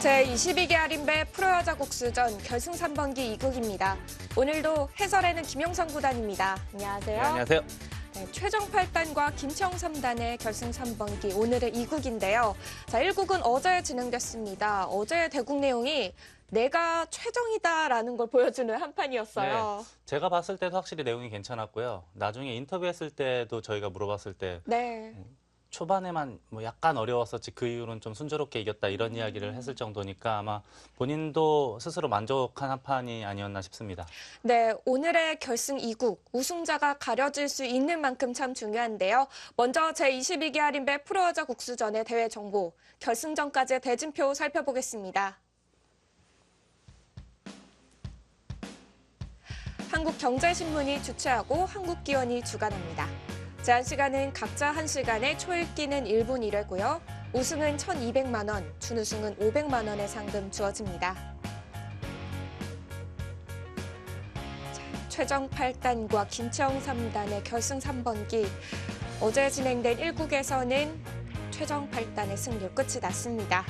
제22개 아린배 프로여자 국수전 결승 3번기 2국입니다. 오늘도 해설에는 김영선 구단입니다. 안녕하세요. 네, 안녕하세요. 네, 최정 8단과 김채영 3단의 결승 3번기 오늘의 2국인데요. 자, 1국은 어제 진행됐습니다. 어제 대국 내용이 내가 최정이다라는 걸 보여주는 한판이었어요. 네, 제가 봤을 때도 확실히 내용이 괜찮았고요. 나중에 인터뷰했을 때도 저희가 물어봤을 때 네. 초반에만 뭐 약간 어려웠었지 그 이후로는 좀 순조롭게 이겼다 이런 이야기를 했을 정도니까 아마 본인도 스스로 만족한 한 판이 아니었나 싶습니다. 네, 오늘의 결승 2국 우승자가 가려질 수 있는 만큼 참 중요한데요. 먼저 제22개 아린배 프로여자 국수전의 대회 정보, 결승전까지의 대진표 살펴보겠습니다. 한국경제신문이 주최하고 한국기원이 주관합니다. 제한 시간은 각자 1시간에 초읽기는 1분 1회고요. 우승은 1,200만 원, 준우승은 500만 원의 상금 주어집니다. 최정 8단과 김채영 3단의 결승 3번기. 어제 진행된 1국에서는 최정 8단의 승리로 끝이 났습니다.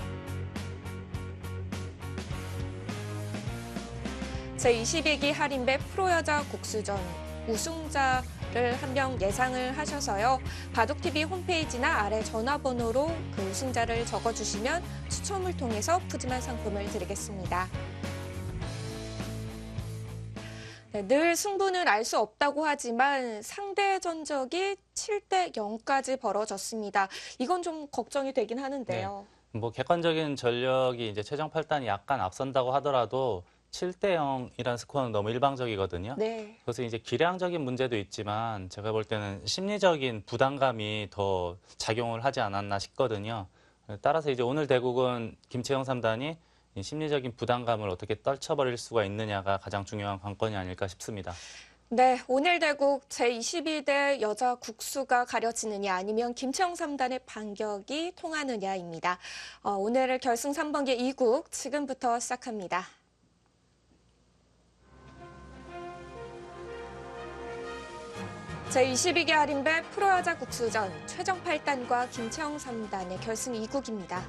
제22기 하린배 프로여자 국수전 우승자를 한 명 예상을 하셔서요. 바둑TV 홈페이지나 아래 전화번호로 그 우승자를 적어주시면 추첨을 통해서 푸짐한 상품을 드리겠습니다. 네, 늘 승부는 알 수 없다고 하지만 상대 전적이 7대 0까지 벌어졌습니다. 이건 좀 걱정이 되긴 하는데요. 네, 뭐 객관적인 전력이 이제 최정 8단이 약간 앞선다고 하더라도 7대 0이라는 스코어는 너무 일방적이거든요. 네. 그래서 이제 기량적인 문제도 있지만 제가 볼 때는 심리적인 부담감이 더 작용을 하지 않았나 싶거든요. 따라서 이제 오늘 대국은 김채영 3단이 심리적인 부담감을 어떻게 떨쳐버릴 수가 있느냐가 가장 중요한 관건이 아닐까 싶습니다. 네, 오늘 대국 제22대 여자 국수가 가려지느냐 아니면 김채영 3단의 반격이 통하느냐입니다. 오늘의 결승 3번기 2국 지금부터 시작합니다. 제22개 아린배 프로여자 국수전 최정 8단과 김채영 3단의 결승 2국입니다.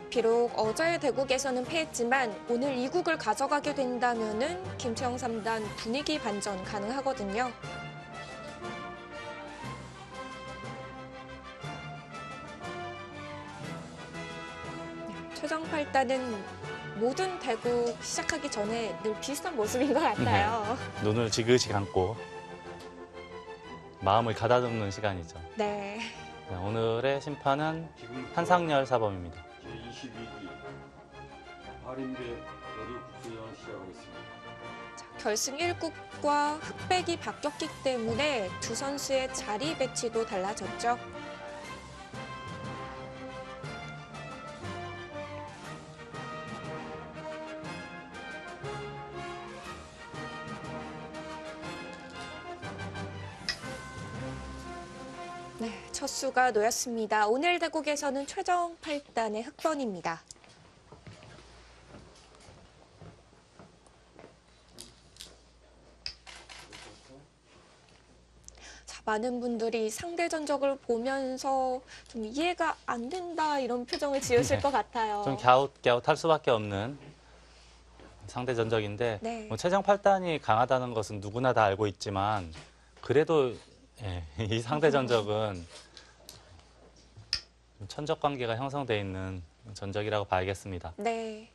비록 어제의 대국에서는 패했지만 오늘 2국을 가져가게 된다면은 김채영 3단 분위기 반전 가능하거든요. 최정 8단은 모든 대국 시작하기 전에 늘 비슷한 모습인 것 같아요. 네, 눈을 지그시 감고 마음을 가다듬는 시간이죠. 네. 네, 오늘의 심판은 한상열 사범입니다. 제22기 아린배 여류 국수전 시작하겠습니다. 결승 1국과 흑백이 바뀌었기 때문에 두 선수의 자리 배치도 달라졌죠. 네, 첫 수가 놓였습니다. 오늘 대국에서는 최정 8단의 흑번입니다. 자, 많은 분들이 상대 전적을 보면서 좀 이해가 안 된다 이런 표정을 지으실 것 같아요. 좀 갸웃갸웃할 수밖에 없는 상대 전적인데 네. 뭐 최정 8단이 강하다는 것은 누구나 다 알고 있지만 그래도 이 상대 전적은 천적 관계가 형성돼 있는 전적이라고 봐야겠습니다. 네.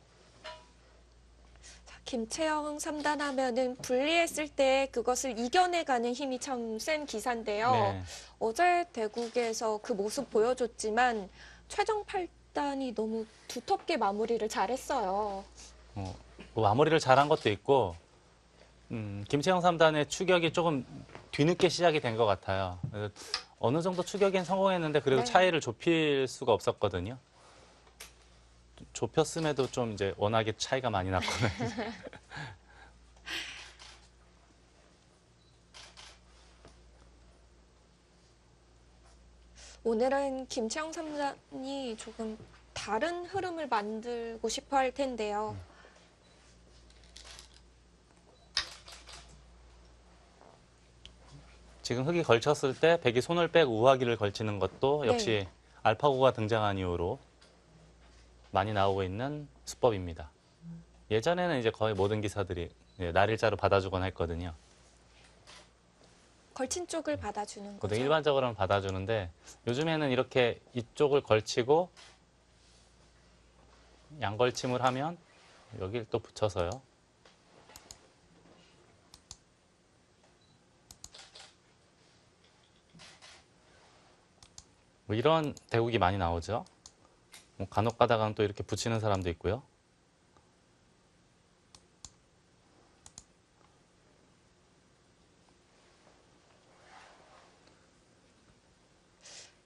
자, 김채영 3단 하면은 분리했을 때 그것을 이겨내가는 힘이 참 센 기사인데요. 네. 어제 대국에서 그 모습 보여줬지만 최정 8단이 너무 두텁게 마무리를 잘했어요. 뭐 마무리를 잘한 것도 있고 김채영 3단의 추격이 조금 뒤늦게 시작이 된 것 같아요. 어느 정도 추격엔 성공했는데 그래도 네. 차이를 좁힐 수가 없었거든요. 좁혔음에도 좀 이제 워낙에 차이가 많이 났거든요. 오늘은 김채영 3단이 조금 다른 흐름을 만들고 싶어 할 텐데요. 지금 흙이 걸쳤을 때 백이 손을 빼고 우하기를 걸치는 것도 역시 알파고가 등장한 이후로 많이 나오고 있는 수법입니다. 예전에는 이제 거의 모든 기사들이 날일자로 받아주곤 했거든요. 걸친 쪽을 받아주는 보통 거죠. 일반적으로는 받아주는데 요즘에는 이렇게 이쪽을 걸치고 양걸침을 하면 여기를 또 붙여서요. 뭐 이런 대국이 많이 나오죠. 뭐 간혹 가다가는 또 이렇게 붙이는 사람도 있고요.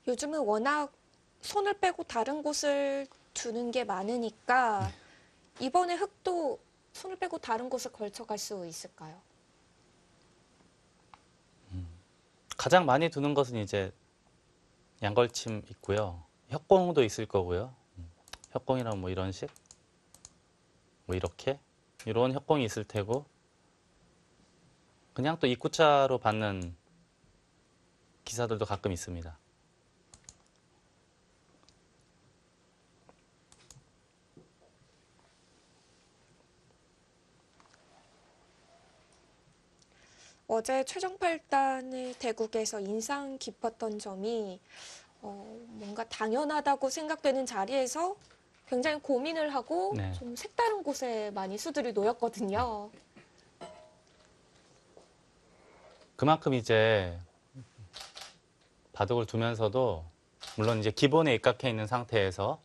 요즘은 워낙 손을 빼고 다른 곳을 두는 게 많으니까 이번에 흙도 손을 빼고 다른 곳을 걸쳐갈 수 있을까요? 가장 많이 두는 것은 이제 양걸침 있고요. 협공도 있을 거고요. 협공이란 뭐 이런 식, 뭐 이렇게 이런 협공이 있을 테고 그냥 또 입구자로 받는 기사들도 가끔 있습니다. 어제 최종 팔단의 대국에서 인상 깊었던 점이 뭔가 당연하다고 생각되는 자리에서 굉장히 고민을 하고 네. 좀 색다른 곳에 많이 수들이 놓였거든요. 그만큼 이제 바둑을 두면서도 물론 이제 기본에 입각해 있는 상태에서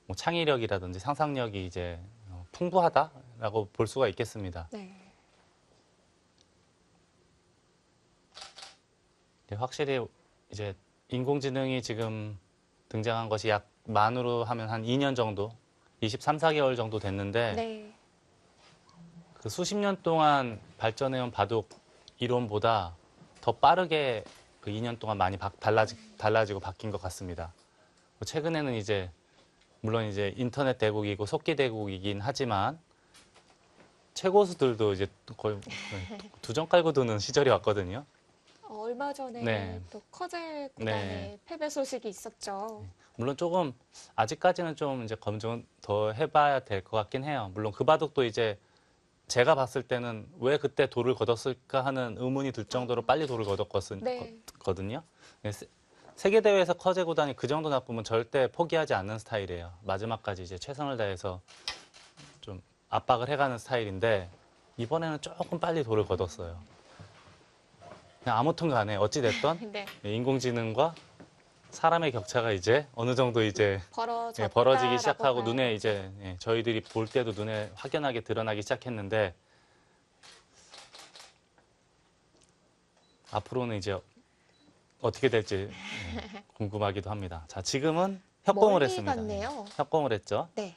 뭐 창의력이라든지 상상력이 이제 풍부하다라고 볼 수가 있겠습니다. 네. 확실히 이제 인공지능이 지금 등장한 것이 약 만으로 하면 한 2년 정도, 23, 4개월 정도 됐는데 네. 그 수십 년 동안 발전해온 바둑 이론보다 더 빠르게 그 2년 동안 많이 달라지고 바뀐 것 같습니다. 최근에는 이제 물론 이제 인터넷 대국이고 속기 대국이긴 하지만 최고수들도 이제 거의 두 점 깔고 두는 시절이 왔거든요. 얼마 전에 네. 또 커제 구단의 네. 패배 소식이 있었죠. 물론 조금 아직까지는 좀 이제 검증 더 해봐야 될 것 같긴 해요. 물론 그 바둑도 이제 제가 봤을 때는 왜 그때 돌을 걷었을까 하는 의문이 들 정도로 빨리 돌을 네. 걷었거든요. 세계 대회에서 커제 구단이 그 정도 나쁘면 절대 포기하지 않는 스타일이에요. 마지막까지 이제 최선을 다해서 좀 압박을 해가는 스타일인데 이번에는 조금 빨리 돌을 걷었어요. 그냥 아무튼 간에 어찌 됐던 네. 인공지능과 사람의 격차가 이제 어느 정도 이제 벌어지기 시작하고 눈에 이제 저희들이 볼 때도 눈에 확연하게 드러나기 시작했는데 앞으로는 이제 어떻게 될지 궁금하기도 합니다. 자, 지금은 협공을 했습니다. 갔네요. 협공을 했죠. 네.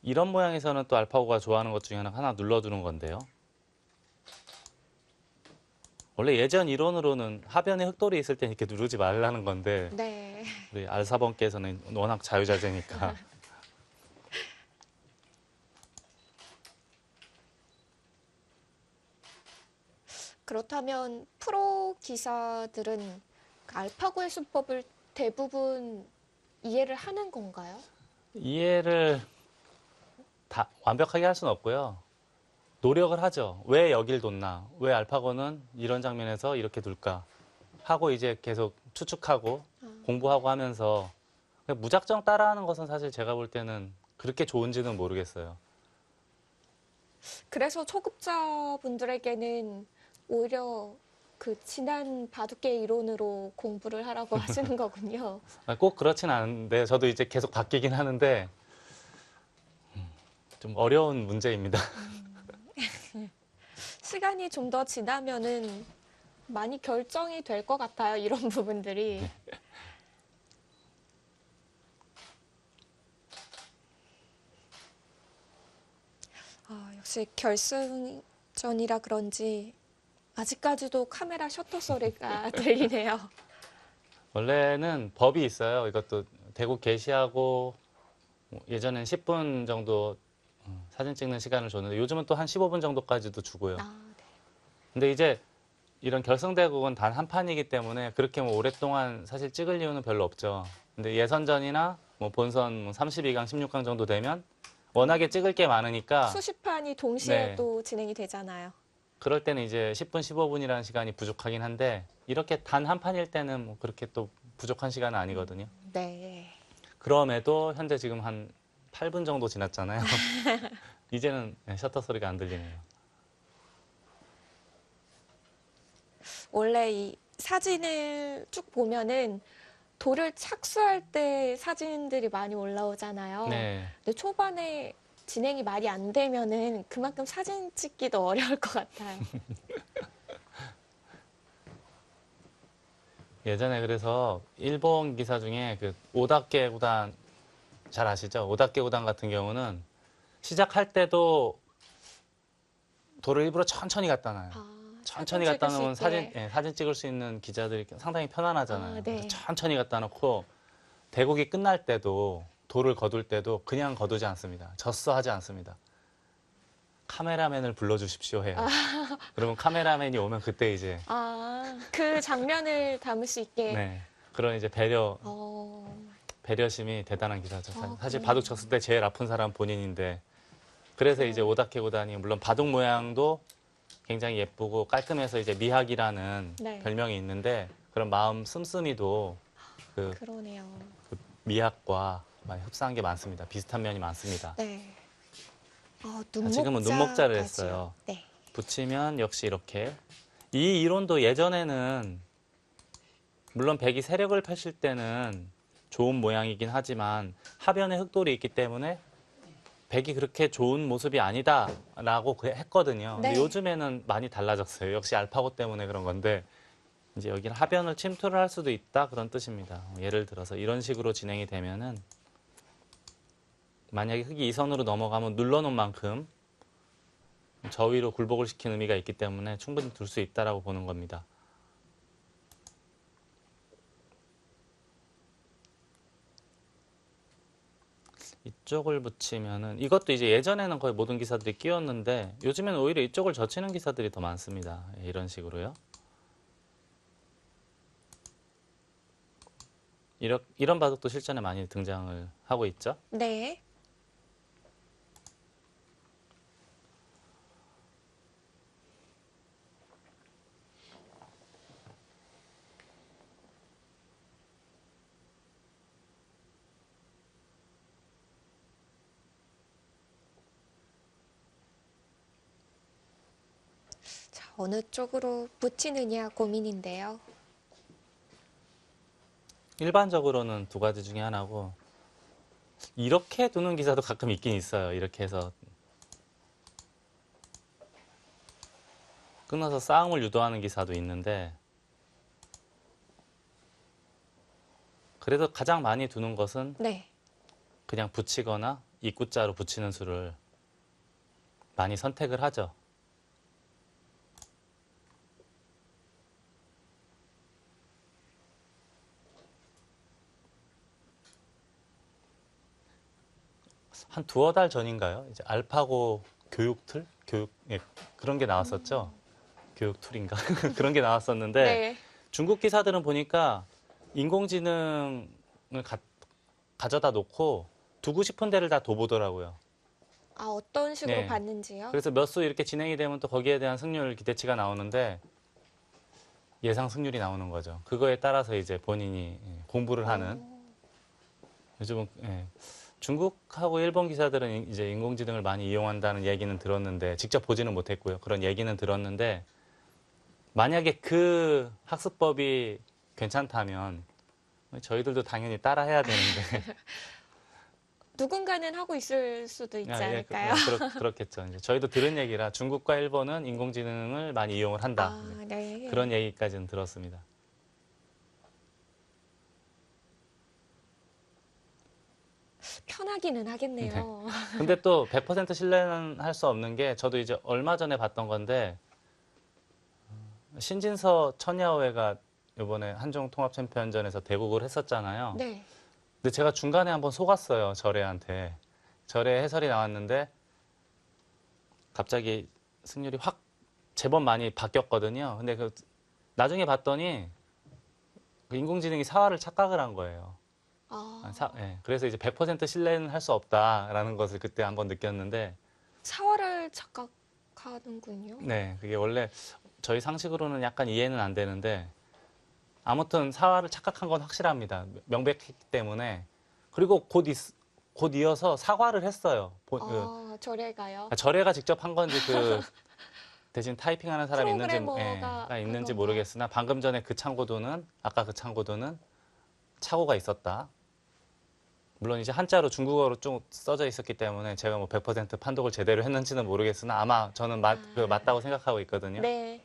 이런 모양에서는 또 알파고가 좋아하는 것 중에 하나 눌러두는 건데요. 원래 예전 이론으로는 하변에 흙돌이 있을 때 이렇게 누르지 말라는 건데 네. 우리 알사번께서는 워낙 자유자재니까 그렇다면 프로 기사들은 그 알파고의 수법을 대부분 이해를 하는 건가요? 이해를 다 완벽하게 할 수는 없고요. 노력을 하죠. 왜 여길 뒀나? 왜 알파고는 이런 장면에서 이렇게 둘까? 하고 이제 계속 추측하고 공부하고 하면서 무작정 따라하는 것은 사실 제가 볼 때는 그렇게 좋은지는 모르겠어요. 그래서 초급자분들에게는 오히려 그 진한 바둑계 이론으로 공부를 하라고 하시는 거군요. 꼭 그렇진 않은데 저도 이제 계속 바뀌긴 하는데 좀 어려운 문제입니다. 시간이 좀 더 지나면은 많이 결정이 될 것 같아요. 이런 부분들이. 역시 결승전이라 그런지 아직까지도 카메라 셔터 소리가 들리네요. 원래는 법이 있어요. 이것도 대국 게시하고 예전엔 10분 정도 사진 찍는 시간을 줬는데 요즘은 또 한 15분 정도까지도 주고요. 네. 근데 이제 이런 결승대국은 단 한 판이기 때문에 그렇게 뭐 오랫동안 사실 찍을 이유는 별로 없죠. 근데 예선전이나 뭐 본선 뭐 32강, 16강 정도 되면 워낙에 찍을 게 많으니까 수십 판이 동시에 네. 또 진행이 되잖아요. 그럴 때는 이제 10분, 15분이라는 시간이 부족하긴 한데 이렇게 단 한 판일 때는 뭐 그렇게 또 부족한 시간은 아니거든요. 네. 그럼에도 현재 지금 한 8분 정도 지났잖아요. 이제는 셔터 소리가 안 들리네요. 원래 이 사진을 쭉 보면은 돌을 착수할 때 사진들이 많이 올라오잖아요. 네. 근데 초반에 진행이 말이 안 되면은 그만큼 사진 찍기도 어려울 것 같아요. 예전에 그래서 일본 기사 중에 그 오다케 구단 잘 아시죠? 오다케 구단 같은 경우는 시작할 때도 돌을 일부러 천천히 갖다 놔요. 천천히 사진 갖다 찍을 수 놓으면 사진, 있게. 예, 사진 찍을 수 있는 기자들이 상당히 편안하잖아요. 아, 네. 그래서 천천히 갖다 놓고 대국이 끝날 때도 돌을 거둘 때도 그냥 거두지 않습니다. 졌어 하지 않습니다. 카메라맨을 불러주십시오 해요. 그러면 카메라맨이 오면 그때 이제 그 장면을 담을 수 있게. 네, 그런 이제 배려심이 대단한 기사죠. 사실 그래요. 바둑 쳤을 때 제일 아픈 사람 본인인데 그래서 이제 오다케 구단이 물론 바둑 모양도 굉장히 예쁘고 깔끔해서 이제 미학이라는 네. 별명이 있는데 그런 마음 씀씀이도 그 그러네요. 미학과 많이 흡사한 게 많습니다. 비슷한 면이 많습니다. 네. 지금은 눈목자를 했어요. 네. 붙이면 역시 이렇게 이 이론도 예전에는 물론 백이 세력을 펼칠 때는 좋은 모양이긴 하지만 하변에 흑돌이 있기 때문에 백이 그렇게 좋은 모습이 아니다라고 했거든요. 네. 근데 요즘에는 많이 달라졌어요. 역시 알파고 때문에 그런 건데 이제 여기는 하변을 침투를 할 수도 있다 그런 뜻입니다. 예를 들어서 이런 식으로 진행이 되면은 만약에 흑이 이 선으로 넘어가면 눌러놓은 만큼 저 위로 굴복을 시키는 의미가 있기 때문에 충분히 둘 수 있다라고 보는 겁니다. 이쪽을 붙이면은 이것도 이제 예전에는 거의 모든 기사들이 끼웠는데 요즘에는 오히려 이쪽을 젖히는 기사들이 더 많습니다. 이런 식으로요. 이런 바둑도 실전에 많이 등장을 하고 있죠. 네. 자, 어느 쪽으로 붙이느냐 고민인데요. 일반적으로는 두 가지 중에 하나고 이렇게 두는 기사도 가끔 있긴 있어요. 이렇게 해서 끊어서 싸움을 유도하는 기사도 있는데 그래도 가장 많이 두는 것은 네. 그냥 붙이거나 입구자로 붙이는 수를 많이 선택을 하죠. 한 두어 달 전인가요? 이제 알파고 예, 그런 게 나왔었죠. 교육 툴인가 그런 게 나왔었는데 네. 중국 기사들은 보니까 인공지능을 가져다 놓고 두고 싶은 데를 다 둬보더라고요. 어떤 식으로 네. 봤는지요? 그래서 몇 수 이렇게 진행이 되면 또 거기에 대한 승률 기대치가 나오는데 예상 승률이 나오는 거죠. 그거에 따라서 이제 본인이 공부를 하는 요즘은 중국하고 일본 기사들은 이제 인공지능을 많이 이용한다는 얘기는 들었는데 직접 보지는 못했고요. 그런 얘기는 들었는데 만약에 그 학습법이 괜찮다면 저희들도 당연히 따라해야 되는데 누군가는 하고 있을 수도 있지 않을까요? 그렇겠죠. 이제 저희도 들은 얘기라 중국과 일본은 인공지능을 많이 이용을 한다. 네. 그런 얘기까지는 들었습니다. 편하기는 하겠네요. 근데 또 100% 신뢰는 할 수 없는 게 저도 이제 얼마 전에 봤던 건데 신진서 천야오회가 이번에 한중 통합 챔피언전에서 대국을 했었잖아요. 네. 근데 제가 중간에 한번 속았어요. 절에한테. 절에 해설이 나왔는데 갑자기 승률이 확 제법 많이 바뀌었거든요. 근데 그 나중에 봤더니 그 인공지능이 사활을 착각을 한 거예요. 예, 그래서 이제 100% 신뢰는 할 수 없다라는 것을 그때 한번 느꼈는데, 사활을 착각하는군요. 네, 그게 원래 저희 상식으로는 약간 이해는 안 되는데, 아무튼 사활을 착각한 건 확실합니다. 명백했기 때문에. 그리고 곧 이어서 사과를 했어요. 저래가요. 절애가 직접 한 건지 그 대신 타이핑하는 사람이 프로그래머가 한 있는지 건가요? 모르겠으나 방금 전에 아까 그 창고도는 착오가 있었다. 물론 이제 한자로 중국어로 좀 써져 있었기 때문에 제가 뭐 100% 판독을 제대로 했는지는 모르겠으나 아마 저는 맞다고 생각하고 있거든요. 네.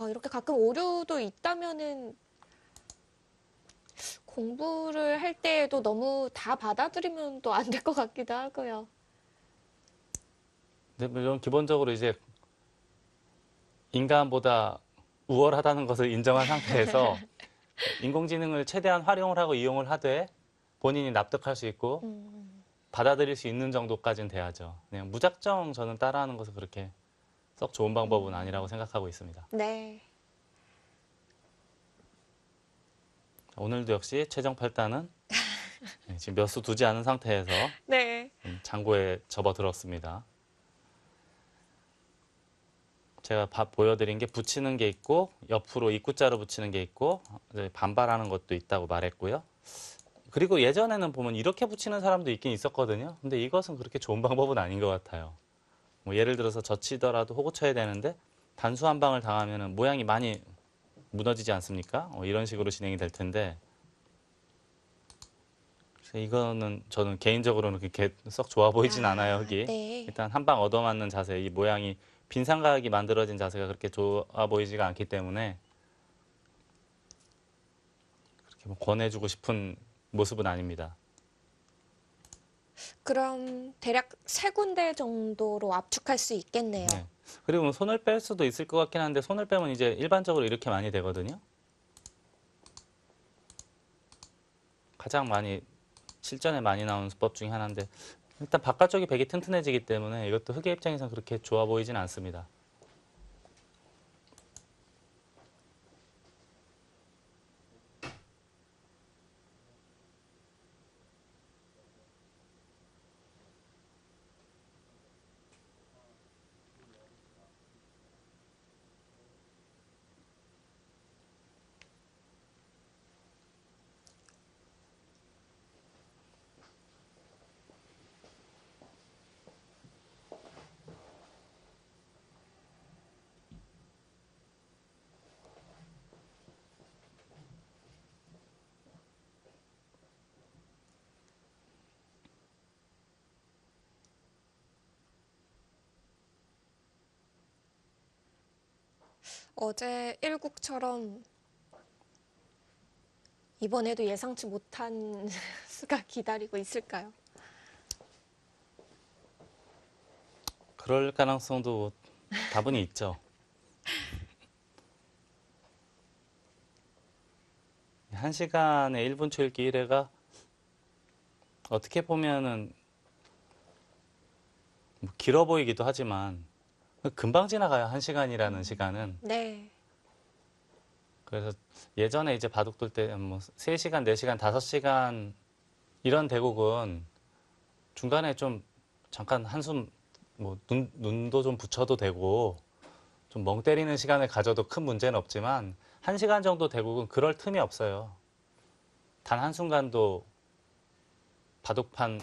이렇게 가끔 오류도 있다면은 공부를 할 때에도 너무 다 받아들이면 또 안 될 것 같기도 하고요. 근데 물론 기본적으로 이제 인간보다 우월하다는 것을 인정한 상태에서 인공지능을 최대한 활용을 하고 이용을 하되 본인이 납득할 수 있고 받아들일 수 있는 정도까지는 돼야죠. 그냥 무작정 저는 따라하는 것은 그렇게 썩 좋은 방법은 아니라고 생각하고 있습니다. 네. 오늘도 역시 최종 팔단은 지금 몇 수 두지 않은 상태에서 네. 장고에 접어들었습니다. 제가 보여드린 게 붙이는 게 있고 옆으로 입구자로 붙이는 게 있고 반발하는 것도 있다고 말했고요. 그리고 예전에는 보면 이렇게 붙이는 사람도 있긴 있었거든요. 근데 이것은 그렇게 좋은 방법은 아닌 것 같아요. 뭐 예를 들어서 젖히더라도 호구 쳐야 되는데 단수 한 방을 당하면 모양이 많이 무너지지 않습니까? 이런 식으로 진행이 될 텐데 그래서 이거는 저는 개인적으로는 그렇게 썩 좋아 보이진 않아요. 흙이. 네. 일단 한 방 얻어맞는 자세, 이 모양이 빈상각이 만들어진 자세가 그렇게 좋아 보이지가 않기 때문에 그렇게 뭐 권해주고 싶은 모습은 아닙니다. 그럼 대략 3군데 정도로 압축할 수 있겠네요. 네. 그리고 뭐 손을 뺄 수도 있을 것 같긴 한데 손을 빼면 이제 일반적으로 이렇게 많이 되거든요. 가장 많이 실전에 많이 나오는 수법 중에 하나인데 일단 바깥쪽이 백이 튼튼해지기 때문에 이것도 흙의 입장에서는 그렇게 좋아 보이진 않습니다. 어제 1국처럼 이번에도 예상치 못한 수가 기다리고 있을까요? 그럴 가능성도 다분히 있죠. 한 시간에 1분 초읽기 1회가 어떻게 보면은 뭐 길어 보이기도 하지만 금방 지나가요. 한 시간이라는 시간은. 네. 그래서 예전에 이제 바둑 둘 때 뭐 3시간, 4시간, 5시간 이런 대국은 중간에 좀 잠깐 한숨 뭐 눈도 좀 붙여도 되고 좀 멍 때리는 시간을 가져도 큰 문제는 없지만 1시간 정도 대국은 그럴 틈이 없어요. 단 한순간도 바둑판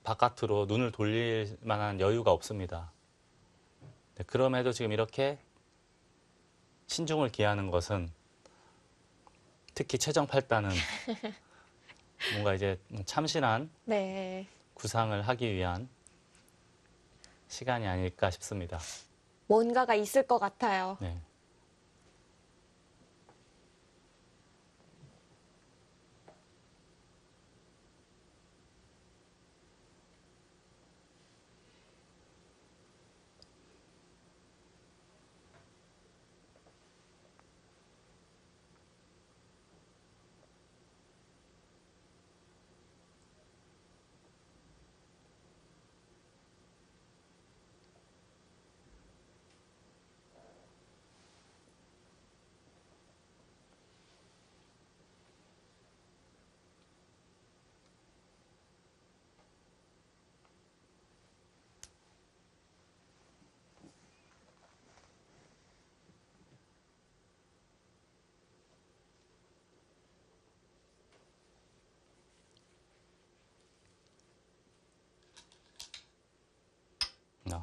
바깥으로 눈을 돌릴 만한 여유가 없습니다. 네, 그럼에도 지금 이렇게 신중을 기하는 것은 특히 최정 팔단은 뭔가 이제 참신한 네. 구상을 하기 위한 시간이 아닐까 싶습니다. 뭔가가 있을 것 같아요. 네.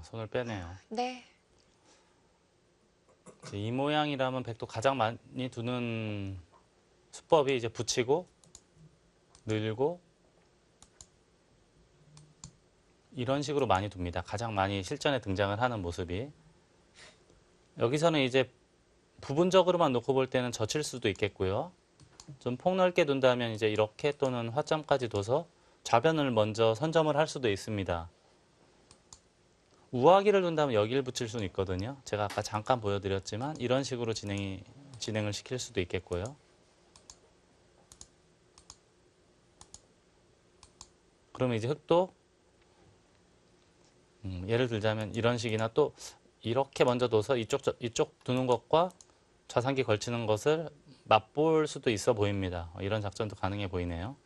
손을 빼네요. 네. 이제 이 모양이라면 백도 가장 많이 두는 수법이 이제 붙이고 늘고 이런 식으로 많이 둡니다. 가장 많이 실전에 등장을 하는 모습이. 여기서는 이제 부분적으로만 놓고 볼 때는 젖힐 수도 있겠고요. 좀 폭넓게 둔다면 이제 이렇게 또는 화점까지 둬서 좌변을 먼저 선점을 할 수도 있습니다. 우아기를 둔다면 여기를 붙일 수는 있거든요. 제가 아까 잠깐 보여드렸지만 이런 식으로 진행을 시킬 수도 있겠고요. 그러면 이제 흙도 예를 들자면 이런 식이나 또 이렇게 먼저 둬서 이쪽 두는 것과 좌상기 걸치는 것을 맛볼 수도 있어 보입니다. 이런 작전도 가능해 보이네요.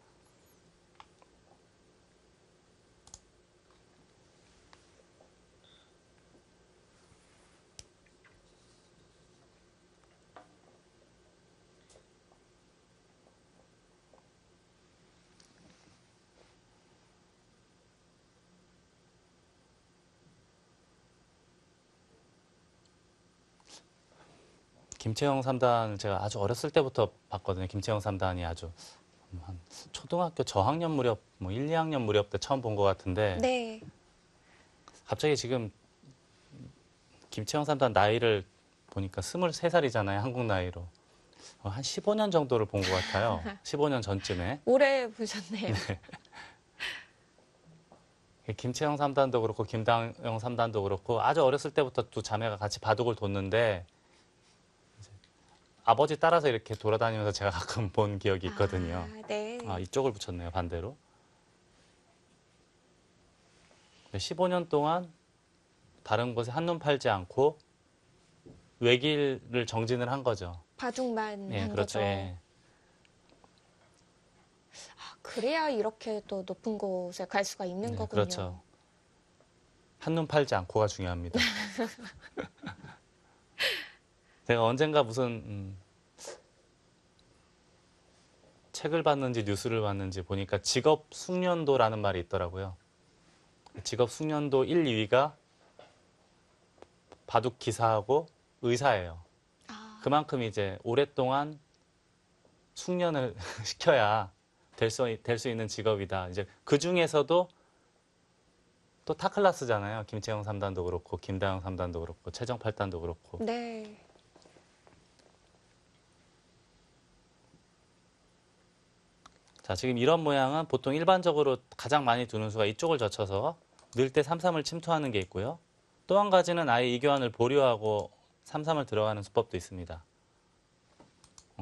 김채영 3단을 제가 아주 어렸을 때부터 봤거든요. 김채영 3단이 아주 한 초등학교 저학년 무렵, 뭐 1, 2학년 무렵 때 처음 본 것 같은데 네. 갑자기 지금 김채영 3단 나이를 보니까 23살이잖아요. 한국 나이로. 한 15년 정도를 본 것 같아요. 15년 전쯤에. 오래 보셨네요. 김채영 3단도 그렇고 김다영 3단도 그렇고 아주 어렸을 때부터 두 자매가 같이 바둑을 뒀는데 아버지 따라서 이렇게 돌아다니면서 제가 가끔 본 기억이 있거든요. 아, 네. 아, 이쪽을 붙였네요, 반대로. 15년 동안 다른 곳에 한눈 팔지 않고 외길을 정진을 한 거죠. 바둑만 예, 한 그렇죠. 거죠. 예. 아, 그래야 이렇게 또 높은 곳에 갈 수가 있는 네, 거군요. 그렇죠. 한눈 팔지 않고가 중요합니다. 제가 언젠가 무슨 책을 봤는지 뉴스를 봤는지 보니까 직업 숙련도라는 말이 있더라고요. 직업 숙련도 1, 2위가 바둑 기사하고 의사예요. 아, 그만큼 이제 오랫동안 숙련을 시켜야 될 수 있는 직업이다. 이제 그 중에서도 또 타클라스잖아요. 김채영 3단도 그렇고 김다영 3단도 그렇고 최정 8단도 그렇고. 네. 자, 지금 이런 모양은 보통 일반적으로 가장 많이 두는 수가 이쪽을 젖혀서 늘 때 3-3을 침투하는 게 있고요. 또 한 가지는 아예 이 교환을 보류하고 3-3을 들어가는 수법도 있습니다.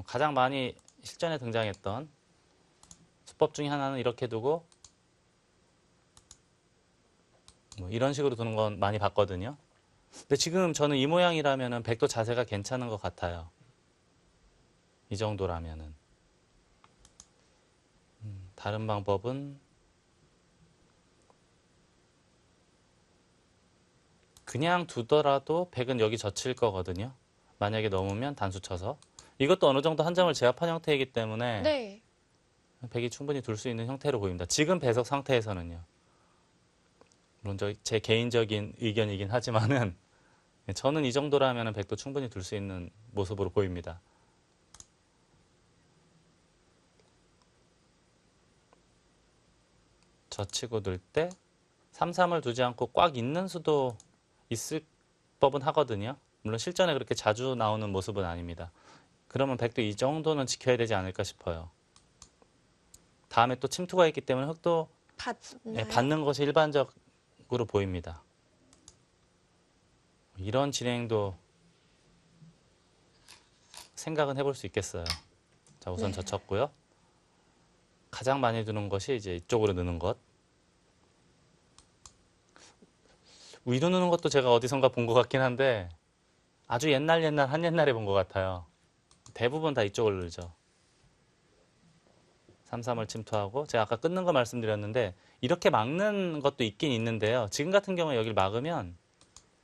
가장 많이 실전에 등장했던 수법 중에 하나는 이렇게 두고 뭐 이런 식으로 두는 건 많이 봤거든요. 근데 지금 저는 이 모양이라면은 백도 자세가 괜찮은 것 같아요. 이 정도라면은. 다른 방법은 그냥 두더라도 백은 여기 젖힐 거거든요. 만약에 넘으면 단수 쳐서. 이것도 어느 정도 한 점을 제압한 형태이기 때문에 네. 백이 충분히 둘 수 있는 형태로 보입니다. 지금 배석 상태에서는요. 물론 제 개인적인 의견이긴 하지만은 저는 이 정도라면 백도 충분히 둘 수 있는 모습으로 보입니다. 젖히고 둘 때 3-3을 두지 않고 꽉 있는 수도 있을 법은 하거든요. 물론 실전에 그렇게 자주 나오는 모습은 아닙니다. 그러면 백도 이 정도는 지켜야 되지 않을까 싶어요. 다음에 또 침투가 있기 때문에 흙도 받나요? 받는 것이 일반적으로 보입니다. 이런 진행도 생각은 해볼 수 있겠어요. 자, 우선 네. 젖혔고요. 가장 많이 두는 것이 이제 이쪽으로 넣는 것. 위로 넣는 것도 제가 어디선가 본 것 같긴 한데 아주 한 옛날에 본 것 같아요. 대부분 다 이쪽을 넣죠. 3-3을 침투하고 제가 아까 끊는 거 말씀드렸는데 이렇게 막는 것도 있긴 있는데요. 지금 같은 경우에 여기를 막으면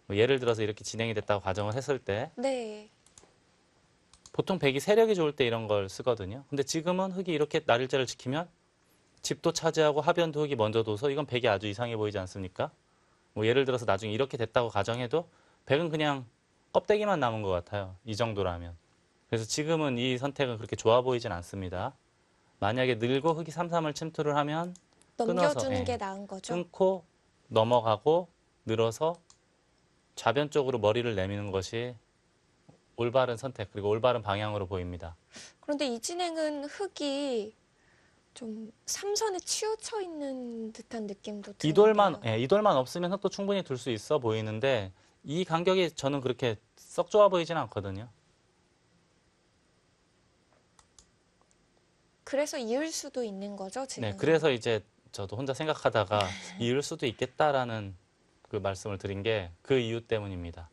뭐 예를 들어서 이렇게 진행이 됐다고 가정을 했을 때 네. 보통 백이 세력이 좋을 때 이런 걸 쓰거든요. 근데 지금은 흙이 이렇게 날일자를 지키면 집도 차지하고 하변도 흙이 먼저 둬서 이건 백이 아주 이상해 보이지 않습니까? 뭐 예를 들어서 나중에 이렇게 됐다고 가정해도 백은 그냥 껍데기만 남은 것 같아요. 이 정도라면. 그래서 지금은 이 선택은 그렇게 좋아 보이진 않습니다. 만약에 늘고 흑이 3-3을 침투를 하면 끊어서 넘겨주는 게 나은 거죠. 끊고 넘어가고 늘어서 좌변 쪽으로 머리를 내미는 것이 올바른 선택 그리고 올바른 방향으로 보입니다. 그런데 이 진행은 흑이 좀 삼선에 치우쳐 있는 듯한 느낌도 드는데요. 이돌만 없으면 흑도 충분히 둘 수 있어 보이는데 이 간격이 저는 그렇게 썩 좋아 보이진 않거든요. 그래서 이을 수도 있는 거죠, 지금. 네, 그래서 이제 저도 혼자 생각하다가 이을 수도 있겠다라는 그 말씀을 드린 게 그 이유 때문입니다.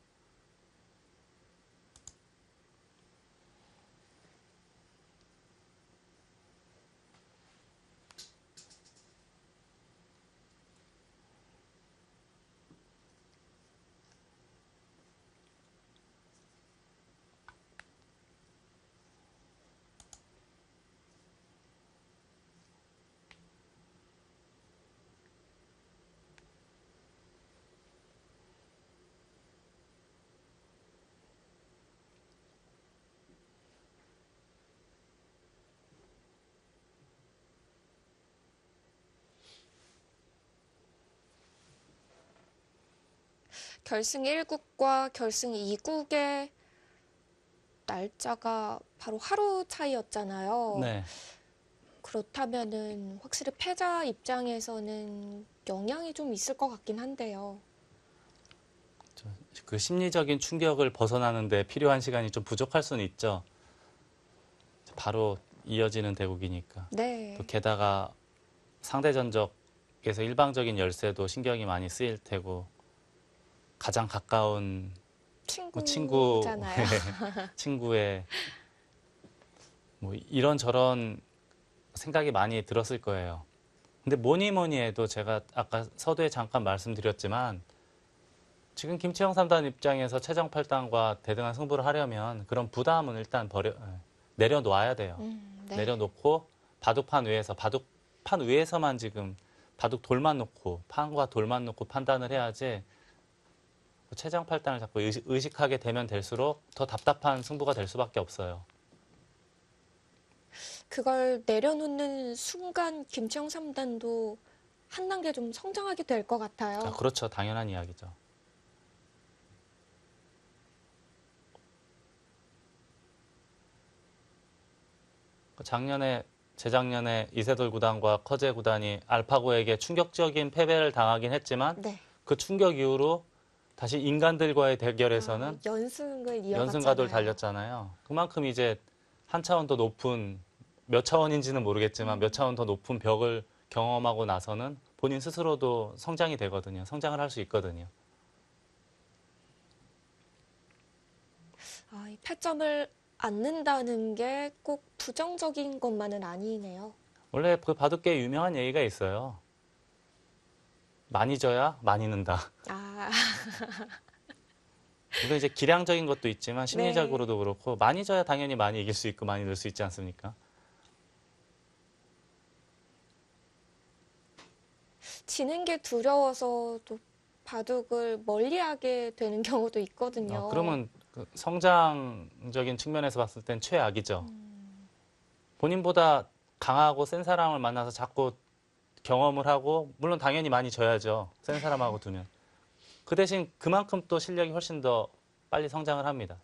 결승 1국과 결승 2국의 날짜가 바로 하루 차이였잖아요. 네. 그렇다면은 확실히 패자 입장에서는 영향이 좀 있을 것 같긴 한데요. 그 심리적인 충격을 벗어나는데 필요한 시간이 좀 부족할 수는 있죠. 바로 이어지는 대국이니까. 네. 또 게다가 상대 전적에서 일방적인 열세도 신경이 많이 쓰일 테고 가장 가까운 친구잖아요. 친구의 뭐 이런저런 생각이 많이 들었을 거예요. 근데 뭐니 뭐니 해도 제가 아까 서두에 잠깐 말씀드렸지만 지금 김치영 3단 입장에서 최정 8단과 대등한 승부를 하려면 그런 부담은 일단 내려놓아야 돼요. 네. 내려놓고 바둑판 위에서만 지금 바둑 돌만 놓고 판과 돌만 놓고 판단을 해야지 최정 8단을 자꾸 의식하게 되면 될수록 더 답답한 승부가 될 수밖에 없어요. 그걸 내려놓는 순간 김치영 3단도 한 단계 좀 성장하게 될 것 같아요. 아, 그렇죠. 당연한 이야기죠. 재작년에 이세돌 구단과 커제 구단이 알파고에게 충격적인 패배를 당하긴 했지만 네. 그 충격 이후로 다시 인간들과의 대결에서는 연승을 이어갔잖아요. 연승가도를 달렸잖아요. 그만큼 이제 한 차원 더 높은 몇 차원인지는 모르겠지만 몇 차원 더 높은 벽을 경험하고 나서는 본인 스스로도 성장이 되거든요. 성장을 할 수 있거든요. 이 패점을 않는다는 게 꼭 부정적인 것만은 아니네요. 원래 그 바둑계에 유명한 얘기가 있어요. 많이 져야 많이 는다. 아, 물론 이제 기량적인 것도 있지만 심리적으로도 그렇고 많이 져야 당연히 많이 이길 수 있고 많이 늘 수 있지 않습니까? 지는 게 두려워서 또 바둑을 멀리하게 되는 경우도 있거든요. 그러면 그 성장적인 측면에서 봤을 땐 최악이죠. 본인보다 강하고 센 사람을 만나서 자꾸 경험을 하고 물론 당연히 많이 져야죠. 센 사람하고 두면. 그 대신 그만큼 또 실력이 훨씬 더 빨리 성장을 합니다.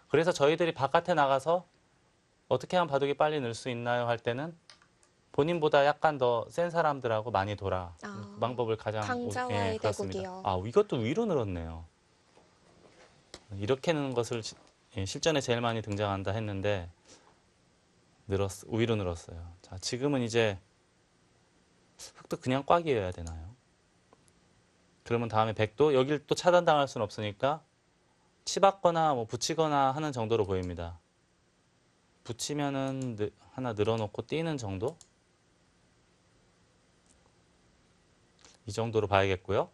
그래서 저희들이 바깥에 나가서 어떻게 하면 바둑이 빨리 늘 수 있나요? 할 때는 본인보다 약간 더 센 사람들하고 많이 돌아. 그 방법을 가장 강자와의 그렇습니다. 대국이요. 이것도 위로 늘었네요. 이렇게 는 것을 실전에 제일 많이 등장한다 했는데 위로 늘었어요. 자, 지금은 이제 흑도 그냥 꽉이어야 되나요? 그러면 다음에 백도 여길 또 차단당할 수는 없으니까 치받거나 뭐 붙이거나 하는 정도로 보입니다. 붙이면은 하나 늘어놓고 뛰는 정도? 이 정도로 봐야겠고요.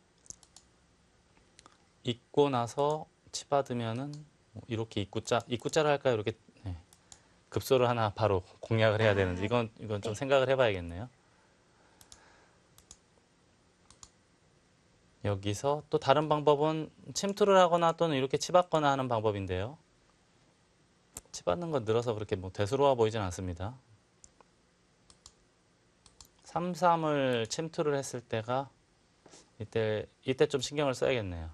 잊고 나서 치받으면은 이렇게 입구자를 할까요? 이렇게 급소를 하나 바로 공략을 해야 되는데 이건 좀 생각을 해봐야겠네요. 여기서 또 다른 방법은 침투를 하거나 또는 이렇게 치받거나 하는 방법인데요. 치받는 건 늘어서 그렇게 뭐 대수로워 보이진 않습니다. 3-3을 침투를 했을 때가 이때 좀 신경을 써야겠네요.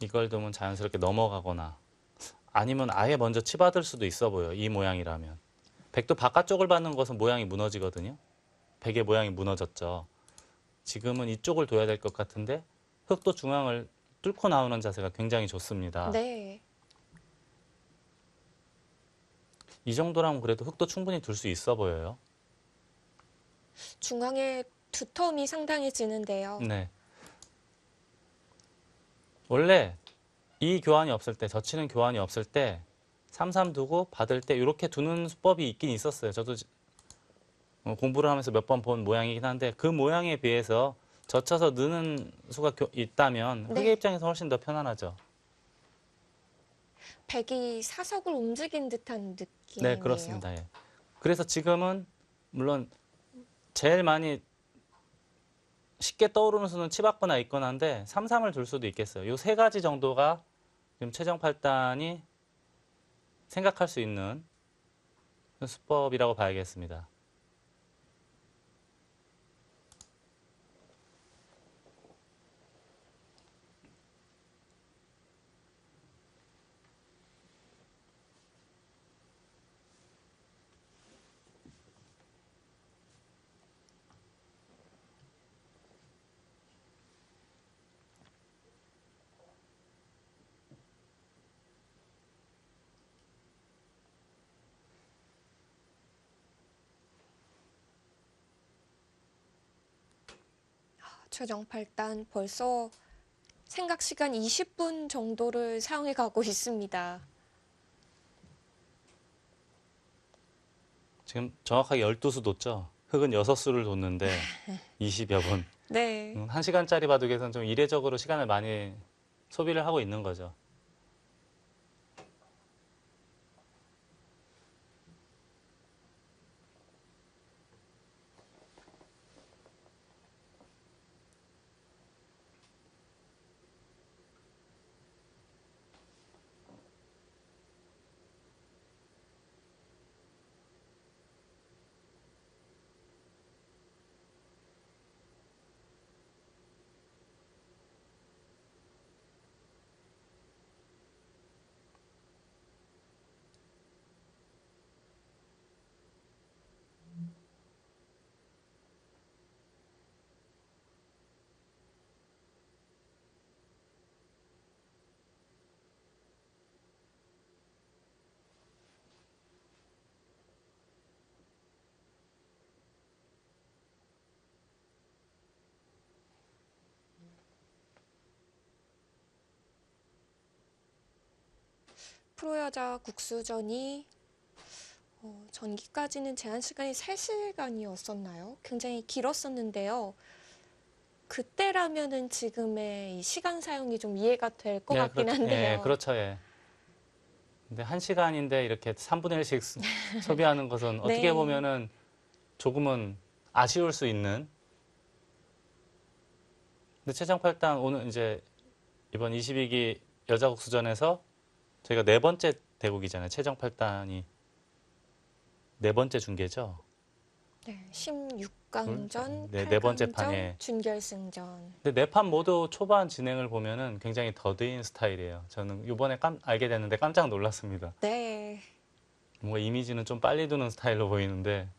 이걸 두면 자연스럽게 넘어가거나 아니면 아예 먼저 치받을 수도 있어 보여요. 이 모양이라면. 백도 바깥쪽을 받는 것은 모양이 무너지거든요. 백의 모양이 무너졌죠. 지금은 이쪽을 둬야 될 것 같은데 흑도 중앙을 뚫고 나오는 자세가 굉장히 좋습니다. 네. 이 정도라면 그래도 흑도 충분히 둘 수 있어 보여요. 중앙의 두터움이 상당히 지는데요. 네. 원래 이 교환이 없을 때, 젖히는 교환이 없을 때 3-3 두고 받을 때 이렇게 두는 수법이 있긴 있었어요. 저도 공부를 하면서 몇 번 본 모양이긴 한데 그 모양에 비해서 젖혀서 느는 수가 있다면 흑의 네. 입장에서 훨씬 더 편안하죠. 백이 사석을 움직인 듯한 느낌이에요. 네, 그렇습니다. 예. 그래서 지금은 물론 제일 많이 쉽게 떠오르는 수는 치받거나 있거나인데 3-3을 둘 수도 있겠어요. 이 세 가지 정도가 지금 최정팔단이 생각할 수 있는 수법이라고 봐야겠습니다. 최정팔단 벌써 생각 시간 20분 정도를 사용해 가고 있습니다. 지금 정확하게 12수 뒀죠. 흑은 6수를 뒀는데 20여 분. 네. 1시간짜리 바둑에서는 좀 이례적으로 시간을 많이 소비를 하고 있는 거죠. 프로여자 국수전이 전기까지는 제한 시간이 3시간이었었나요? 굉장히 길었었는데요. 그때라면은 지금의 이 시간 사용이 좀 이해가 될 것 같긴 그렇죠. 한데요. 예, 그렇죠. 예. 근데 1시간인데 이렇게 3분의 1씩 소비하는 것은 어떻게 네. 보면은 조금은 아쉬울 수 있는. 근데 최정팔단 오늘 이제 이번 22기 여자국수전에서 저희가 4번째 대국이잖아요. 최정팔단이 4번째 중계죠. 네, 16강전, 네, 네 번째 8강전, 판에. 준결승전. 근데 4판 모두 초반 진행을 보면은 굉장히 더디인 스타일이에요. 저는 이번에 알게 됐는데 깜짝 놀랐습니다. 네. 뭔가 이미지는 좀 빨리 두는 스타일로 보이는데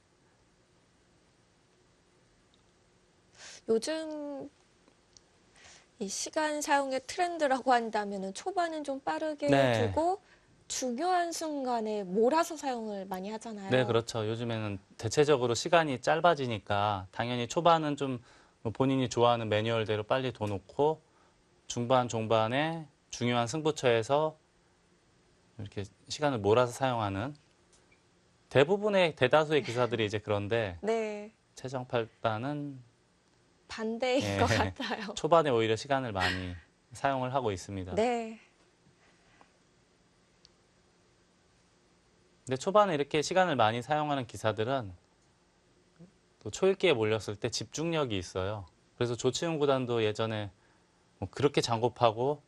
요즘 이 시간 사용의 트렌드라고 한다면은 초반은 좀 빠르게 네. 두고 중요한 순간에 몰아서 사용을 많이 하잖아요. 네, 그렇죠. 요즘에는 대체적으로 시간이 짧아지니까 당연히 초반은 좀 본인이 좋아하는 매뉴얼대로 빨리 둬놓고 중반, 종반에 중요한 승부처에서 이렇게 시간을 몰아서 사용하는 대부분의 대다수의 기사들이 이제 그런데 네, 최정팔단은 반대인 예, 것 같아요. 초반에 오히려 시간을 많이 사용을 하고 있습니다. 네, 근데 초반에 이렇게 시간을 많이 사용하는 기사들은 또 초읽기에 몰렸을 때 집중력이 있어요. 그래서 조치훈 구단도 예전에 뭐 그렇게 장곱하고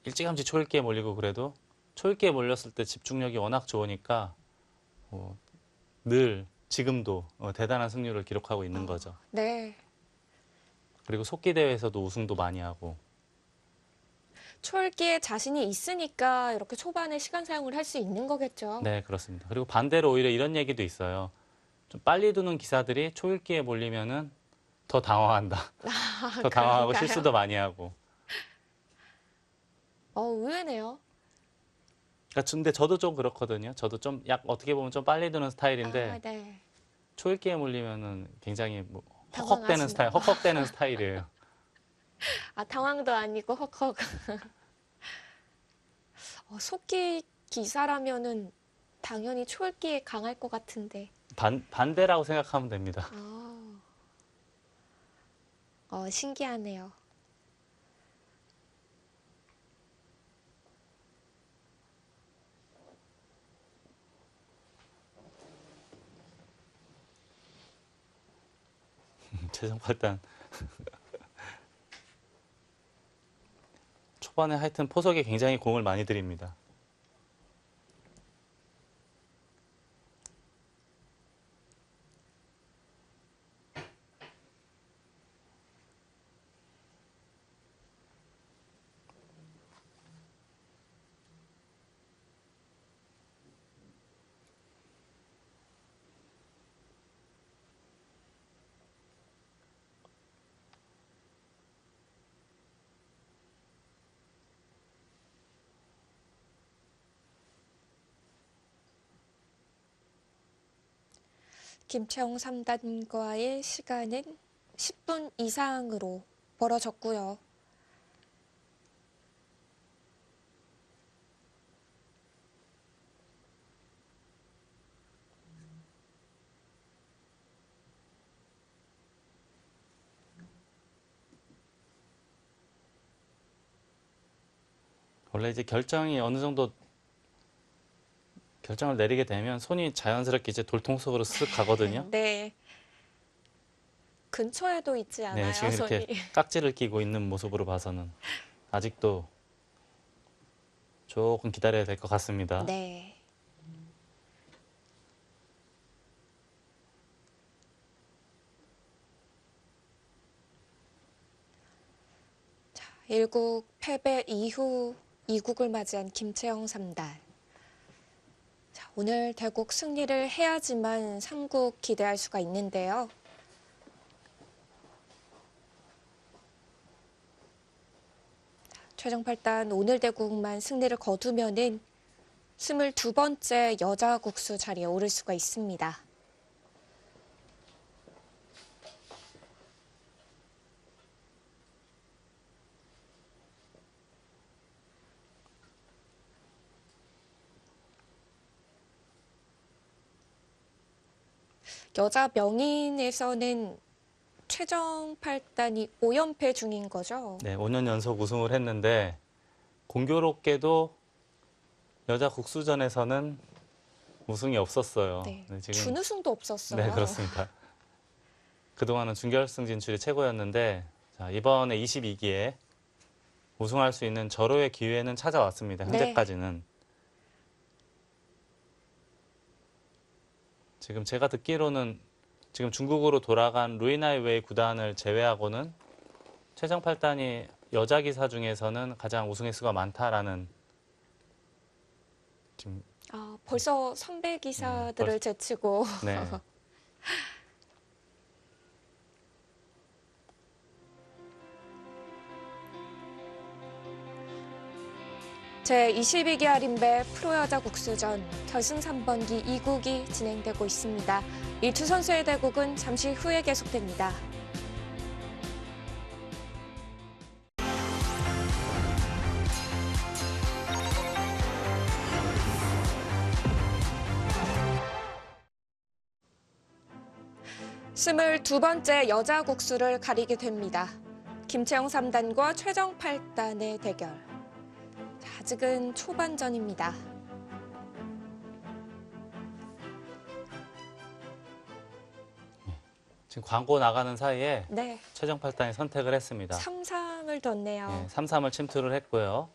일찌감치 초읽기에 몰리고 그래도 초읽기에 몰렸을 때 집중력이 워낙 좋으니까 늘 지금도 대단한 승률을 기록하고 있는 거죠. 네. 그리고 속기 대회에서도 우승도 많이 하고. 초읽기에 자신이 있으니까 이렇게 초반에 시간 사용을 할 수 있는 거겠죠. 네, 그렇습니다. 그리고 반대로 오히려 이런 얘기도 있어요. 좀 빨리 두는 기사들이 초읽기에 몰리면은 더 당황한다. 더 당황하고 그런가요? 실수도 많이 하고. 의외네요. 그러니까 근데 저도 좀 그렇거든요. 저도 좀 어떻게 보면 좀 빨리 두는 스타일인데 네. 초읽기에 몰리면은 굉장히 뭐 당황하신다. 헉헉대는 스타일이에요. 당황도 아니고 헉헉. 속기 기사라면은 당연히 초읽기에 강할 것 같은데. 반대라고 생각하면 됩니다. 신기하네요. 최정팔단 초반에 하여튼 포석에 굉장히 공을 많이 들입니다. 김채영 3단과의 시간은 10분 이상으로 벌어졌고요. 원래 이제 결정이 어느 정도 결정을 내리게 되면 손이 자연스럽게 이제 돌통 속으로 쓱 가거든요. 네. 근처에도 있지 않아요, 네, 지금 이렇게 손이. 깍지를 끼고 있는 모습으로 봐서는 아직도 조금 기다려야 될 것 같습니다. 네. 자, 1국 패배 이후 2국을 맞이한 김채영 3단. 자, 오늘 대국 승리를 해야지만 3국 기대할 수가 있는데요. 최정 8단 오늘 대국만 승리를 거두면은 22번째 여자 국수 자리에 오를 수가 있습니다. 여자 명인에서는 최정 8단이 5연패 중인 거죠. 네, 5년 연속 우승을 했는데 공교롭게도 여자 국수전에서는 우승이 없었어요. 네. 네, 지금 준우승도 없었어요. 네, 그렇습니다. 그동안은 준결승 진출이 최고였는데 자, 이번에 22기에 우승할 수 있는 절호의 기회는 찾아왔습니다. 현재까지는. 지금 제가 듣기로는 지금 중국으로 돌아간 루이나이웨이 구단을 제외하고는 최정 8단이 여자 기사 중에서는 가장 우승 횟수가 많다라는 지금 벌써 선배 기사들을 제치고 네. 제22기 하림배 프로여자 국수전 결승 3번기 2국이 진행되고 있습니다. 이 두 선수의 대국은 잠시 후에 계속됩니다. 스물두 번째 여자 국수를 가리게 됩니다. 김채영 3단과 최정 8단의 대결. 아직은 초반전입니다. 지금 광고 나가는 사이에 네. 최정 팔단이 선택을 했습니다. 3-3을 뒀네요. 네, 3-3을 침투를 했고요.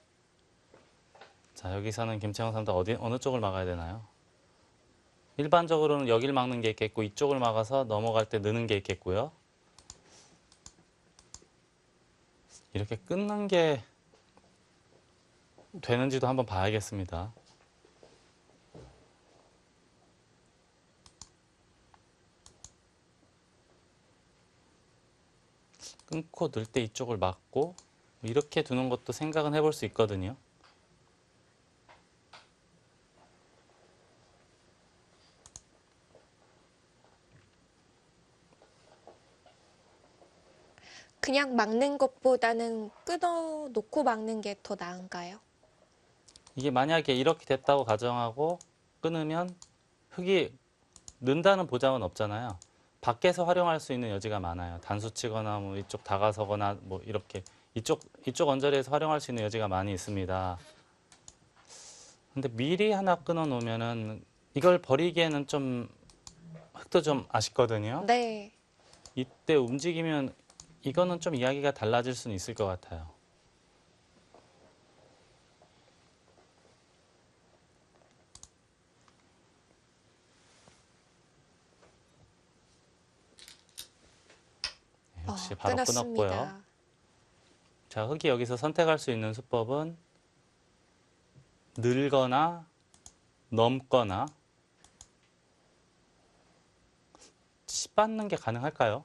자, 여기서는 김채영 삼단 어느 쪽을 막아야 되나요? 일반적으로는 여기를 막는 게 있겠고 이쪽을 막아서 넘어갈 때 느는 게 있겠고요. 이렇게 끊는 게 되는지도 한번 봐야겠습니다. 끊고 늘 때 이쪽을 막고 이렇게 두는 것도 생각은 해볼 수 있거든요. 그냥 막는 것보다는 끊어놓고 막는 게 더 나은가요? 이게 만약에 이렇게 됐다고 가정하고 끊으면 흙이 는다는 보장은 없잖아요. 밖에서 활용할 수 있는 여지가 많아요. 단수 치거나 뭐 이쪽 다가서거나 뭐 이렇게 이쪽 언저리에서 활용할 수 있는 여지가 많이 있습니다. 근데 미리 하나 끊어 놓으면은 이걸 버리기에는 좀 흙도 좀 아쉽거든요. 네. 이때 움직이면 이거는 좀 이야기가 달라질 수는 있을 것 같아요. 역시 바로 끊었습니다. 끊었고요. 자, 흙이 여기서 선택할 수 있는 수법은 늘거나 넘거나 씹받는 게 가능할까요?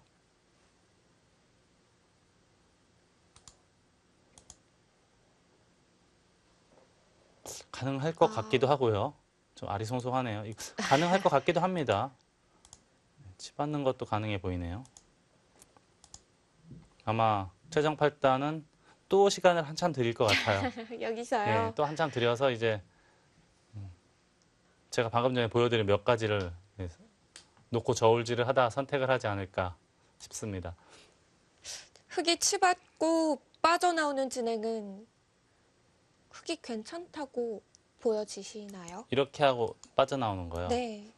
가능할 것 같기도 하고요. 좀 아리송송하네요. 가능할 것 같기도 합니다. 씹받는 것도 가능해 보이네요. 아마 최정 팔단은 또 시간을 한참 드릴 것 같아요. 여기서요. 예, 또 한참 들여서 이제 제가 방금 전에 보여드린 몇 가지를 놓고 저울질을 하다 선택을 하지 않을까 싶습니다. 흙이 치받고 빠져나오는 진행은 흙이 괜찮다고 보여지시나요? 이렇게 하고 빠져나오는 거요. 네.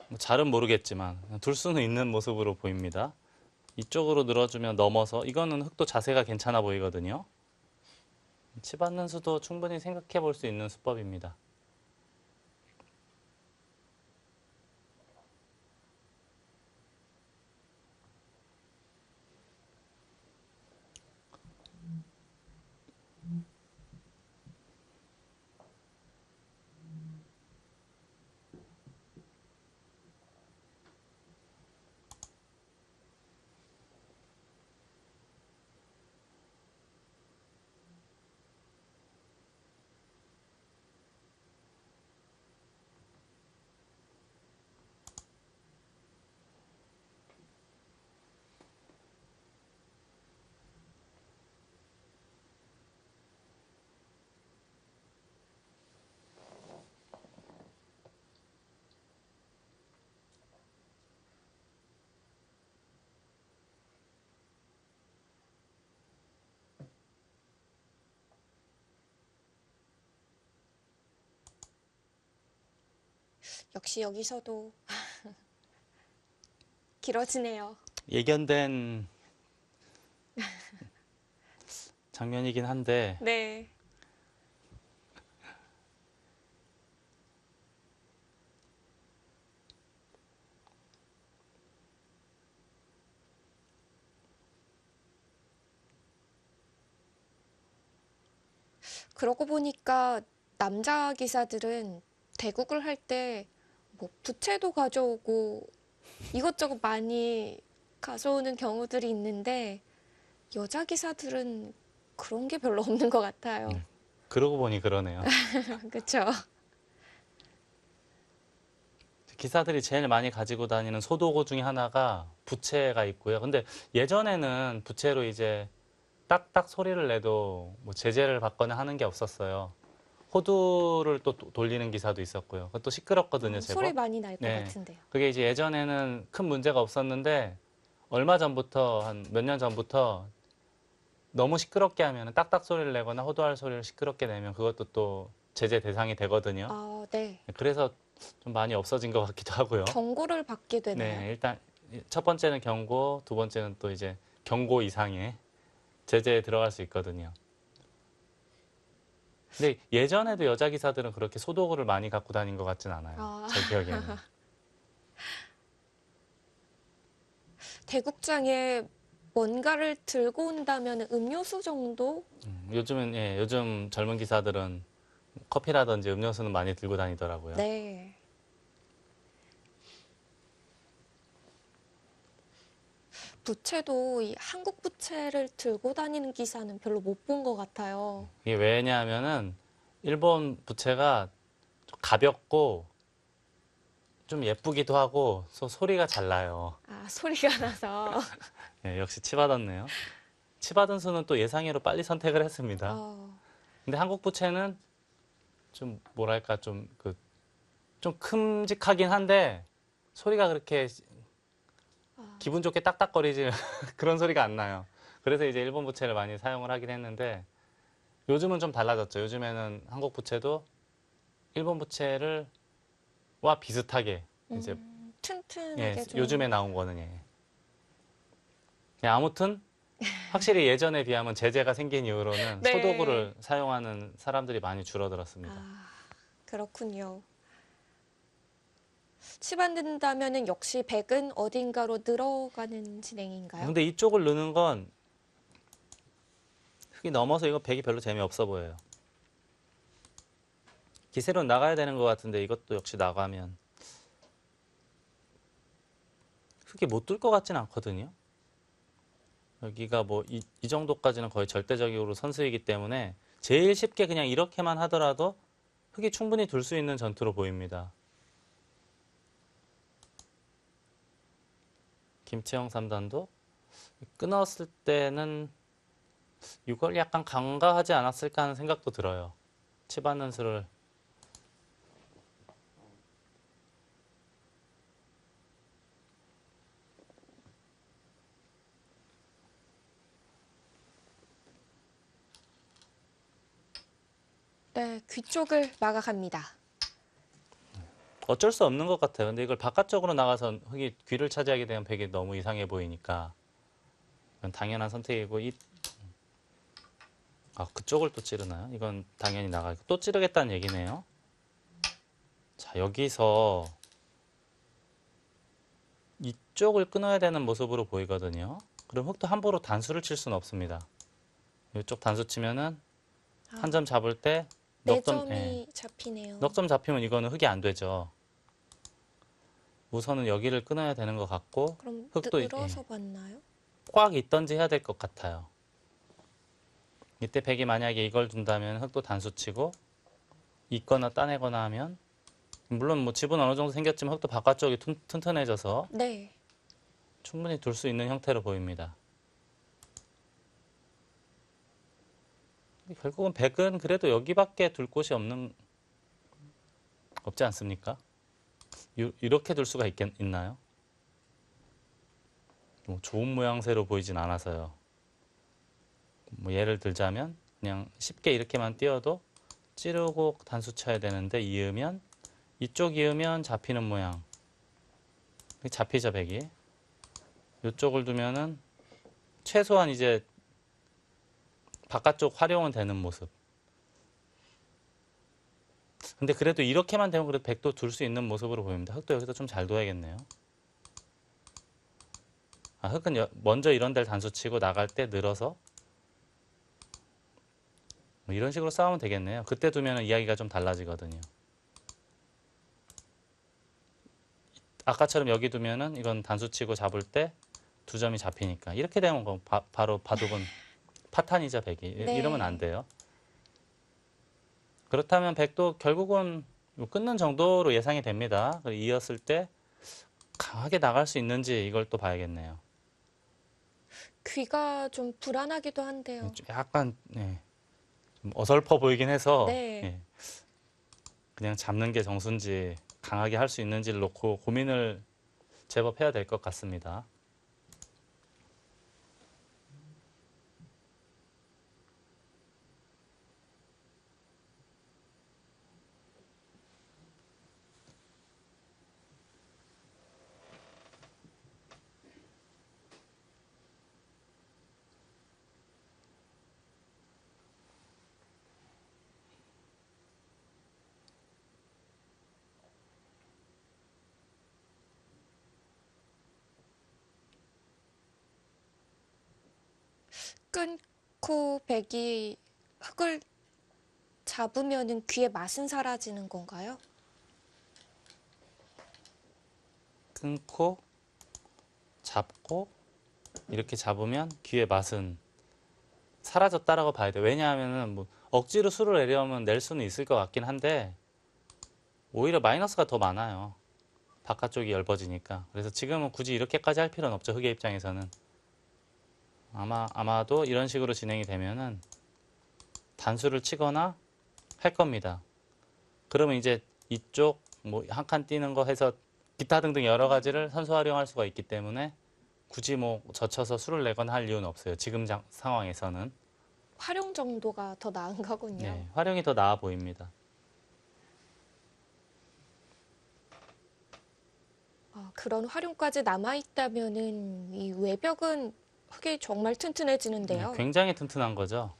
뭐 잘은 모르겠지만 둘 수는 있는 모습으로 보입니다. 이쪽으로 늘어주면 넘어서 이거는 흙도 자세가 괜찮아 보이거든요. 치받는 수도 충분히 생각해 볼 수 있는 수법입니다. 역시 여기서도 길어지네요. 예견된 장면이긴 한데 네. 그러고 보니까 남자 기사들은 대국을 할 때 뭐 부채도 가져오고 이것저것 많이 가져오는 경우들이 있는데 여자 기사들은 그런 게 별로 없는 것 같아요. 그러고 보니 그러네요. 그렇죠? 기사들이 제일 많이 가지고 다니는 소도구 중에 하나가 부채가 있고요. 근데 예전에는 부채로 이제 딱딱 소리를 내도 뭐 제재를 받거나 하는 게 없었어요. 호두를 또 돌리는 기사도 있었고요. 그것도 시끄럽거든요, 제법. 소리 많이 날 것 네. 같은데요. 그게 이제 예전에는 큰 문제가 없었는데 얼마 전부터 한 몇 년 전부터 너무 시끄럽게 하면 딱딱 소리를 내거나 호두알 소리를 시끄럽게 내면 그것도 또 제재 대상이 되거든요. 아, 네. 그래서 좀 많이 없어진 것 같기도 하고요. 경고를 받게 되나요? 네, 일단 첫 번째는 경고, 두 번째는 또 이제 경고 이상의 제재에 들어갈 수 있거든요. 근데 예전에도 여자 기사들은 그렇게 소도구를 많이 갖고 다닌 것 같진 않아요. 아. 제 기억에는. 대국장에 뭔가를 들고 온다면 음료수 정도? 요즘은 요즘 젊은 기사들은 커피라든지 음료수는 많이 들고 다니더라고요. 네. 부채도 이 한국 부채를 들고 다니는 기사는 별로 못 본 것 같아요. 이게 왜냐하면은 일본 부채가 좀 가볍고 좀 예쁘기도 하고 소리가 잘 나요. 아, 소리가 나서. 예, 역시 치받았네요. 치받은 수는 또 예상외로 빨리 선택을 했습니다. 근데 한국 부채는 좀 뭐랄까 좀 큼직하긴 한데 소리가 그렇게 기분 좋게 딱딱거리지 그런 소리가 안 나요. 그래서 이제 일본 부채를 많이 사용을 하긴 했는데 요즘은 좀 달라졌죠. 요즘에는 한국 부채도 일본 부채를 와 비슷하게 이제 튼튼하게 좀. 요즘에 나온 거는 아무튼 확실히 예전에 비하면 제재가 생긴 이후로는 네. 소도구를 사용하는 사람들이 많이 줄어들었습니다. 아, 그렇군요. 치받는다면은 역시 백은 어딘가로 늘어가는 진행인가요? 근데 이쪽을 넣는 건 흙이 넘어서 이거 백이 별로 재미없어 보여요. 기세로 나가야 되는 것 같은데 이것도 역시 나가면 흙이 못 뚫을 것 같진 않거든요. 여기가 뭐 이 정도까지는 거의 절대적으로 선수이기 때문에 제일 쉽게 그냥 이렇게만 하더라도 흙이 충분히 둘 수 있는 전투로 보입니다. 김채영 3단도 끊었을 때는 이걸 약간 간과하지 않았을까 하는 생각도 들어요. 치받는 수를 네, 귀 쪽을 막아갑니다. 어쩔 수 없는 것 같아요. 근데 이걸 바깥쪽으로 나가서 흙이 귀를 차지하게 되면 백이 너무 이상해 보이니까 이건 당연한 선택이고 그쪽을 또 찌르나요? 이건 당연히 나가고 또 찌르겠다는 얘기네요. 자, 여기서 이쪽을 끊어야 되는 모습으로 보이거든요. 그럼 흙도 함부로 단수를 칠 수는 없습니다. 이쪽 단수 치면은 한 점 잡을 때 네 넉점, 점이 잡히네요. 넉점 잡히면 이거는 흙이 안 되죠. 우선은 여기를 끊어야 되는 것 같고 그럼 흙도 늘어서 봤나요? 꽉 있던지 해야 될 것 같아요. 이때 백이 만약에 이걸 둔다면 흙도 단수 치고 있거나 따내거나 하면 물론 뭐 집은 어느 정도 생겼지만 흙도 바깥쪽이 튼튼해져서 네. 충분히 둘 수 있는 형태로 보입니다. 결국은 백은 그래도 여기밖에 둘 곳이 없지 않습니까? 이렇게 둘 수가 있나요? 뭐 좋은 모양새로 보이진 않아서요. 뭐 예를 들자면 그냥 쉽게 이렇게만 띄워도 찌르고 단수 쳐야 되는데 이쪽 이으면 잡히는 모양. 잡히죠, 백이. 이쪽을 두면은 최소한 이제 바깥쪽 활용은 되는 모습. 근데 그래도 이렇게만 되면 그래도 백도 둘 수 있는 모습으로 보입니다. 흙도 여기서 좀 잘 둬야겠네요. 흙은 먼저 이런 데를 단수 치고 나갈 때 늘어서 뭐 이런 식으로 싸우면 되겠네요. 그때 두면 이야기가 좀 달라지거든요. 아까처럼 여기 두면은 이건 단수 치고 잡을 때 두 점이 잡히니까 이렇게 되면 바로 바둑은 파탄이죠, 백이. 네. 이러면 안 돼요. 그렇다면 백도 결국은 끊는 정도로 예상이 됩니다. 이었을 때 강하게 나갈 수 있는지 이걸 또 봐야겠네요. 귀가 좀 불안하기도 한데요. 좀 약간 좀 어설퍼 보이긴 해서 네. 그냥 잡는 게 정수인지 강하게 할 수 있는지를 놓고 고민을 제법 해야 될 것 같습니다. 끊고 백이 흙을 잡으면은 귀의 맛은 사라지는 건가요? 끊고 잡고 이렇게 잡으면 귀의 맛은 사라졌다라고 봐야 돼요. 왜냐하면은 뭐 억지로 술을 내려면 낼 수는 있을 것 같긴 한데 오히려 마이너스가 더 많아요. 바깥쪽이 엷어지니까. 그래서 지금은 굳이 이렇게까지 할 필요는 없죠. 흑의 입장에서는. 아마도 이런 식으로 진행이 되면은 단수를 치거나 할 겁니다. 그러면 이제 이쪽 뭐 한 칸 띄는 거 해서 기타 등등 여러 가지를 선수 활용할 수가 있기 때문에 굳이 뭐 젖혀서 술을 내거나 할 이유는 없어요. 지금 상황에서는. 활용 정도가 더 나은 거군요. 네, 활용이 더 나아 보입니다. 그런 활용까지 남아있다면은 이 외벽은 흙이 정말 튼튼해지는데요. 굉장히 튼튼한 거죠.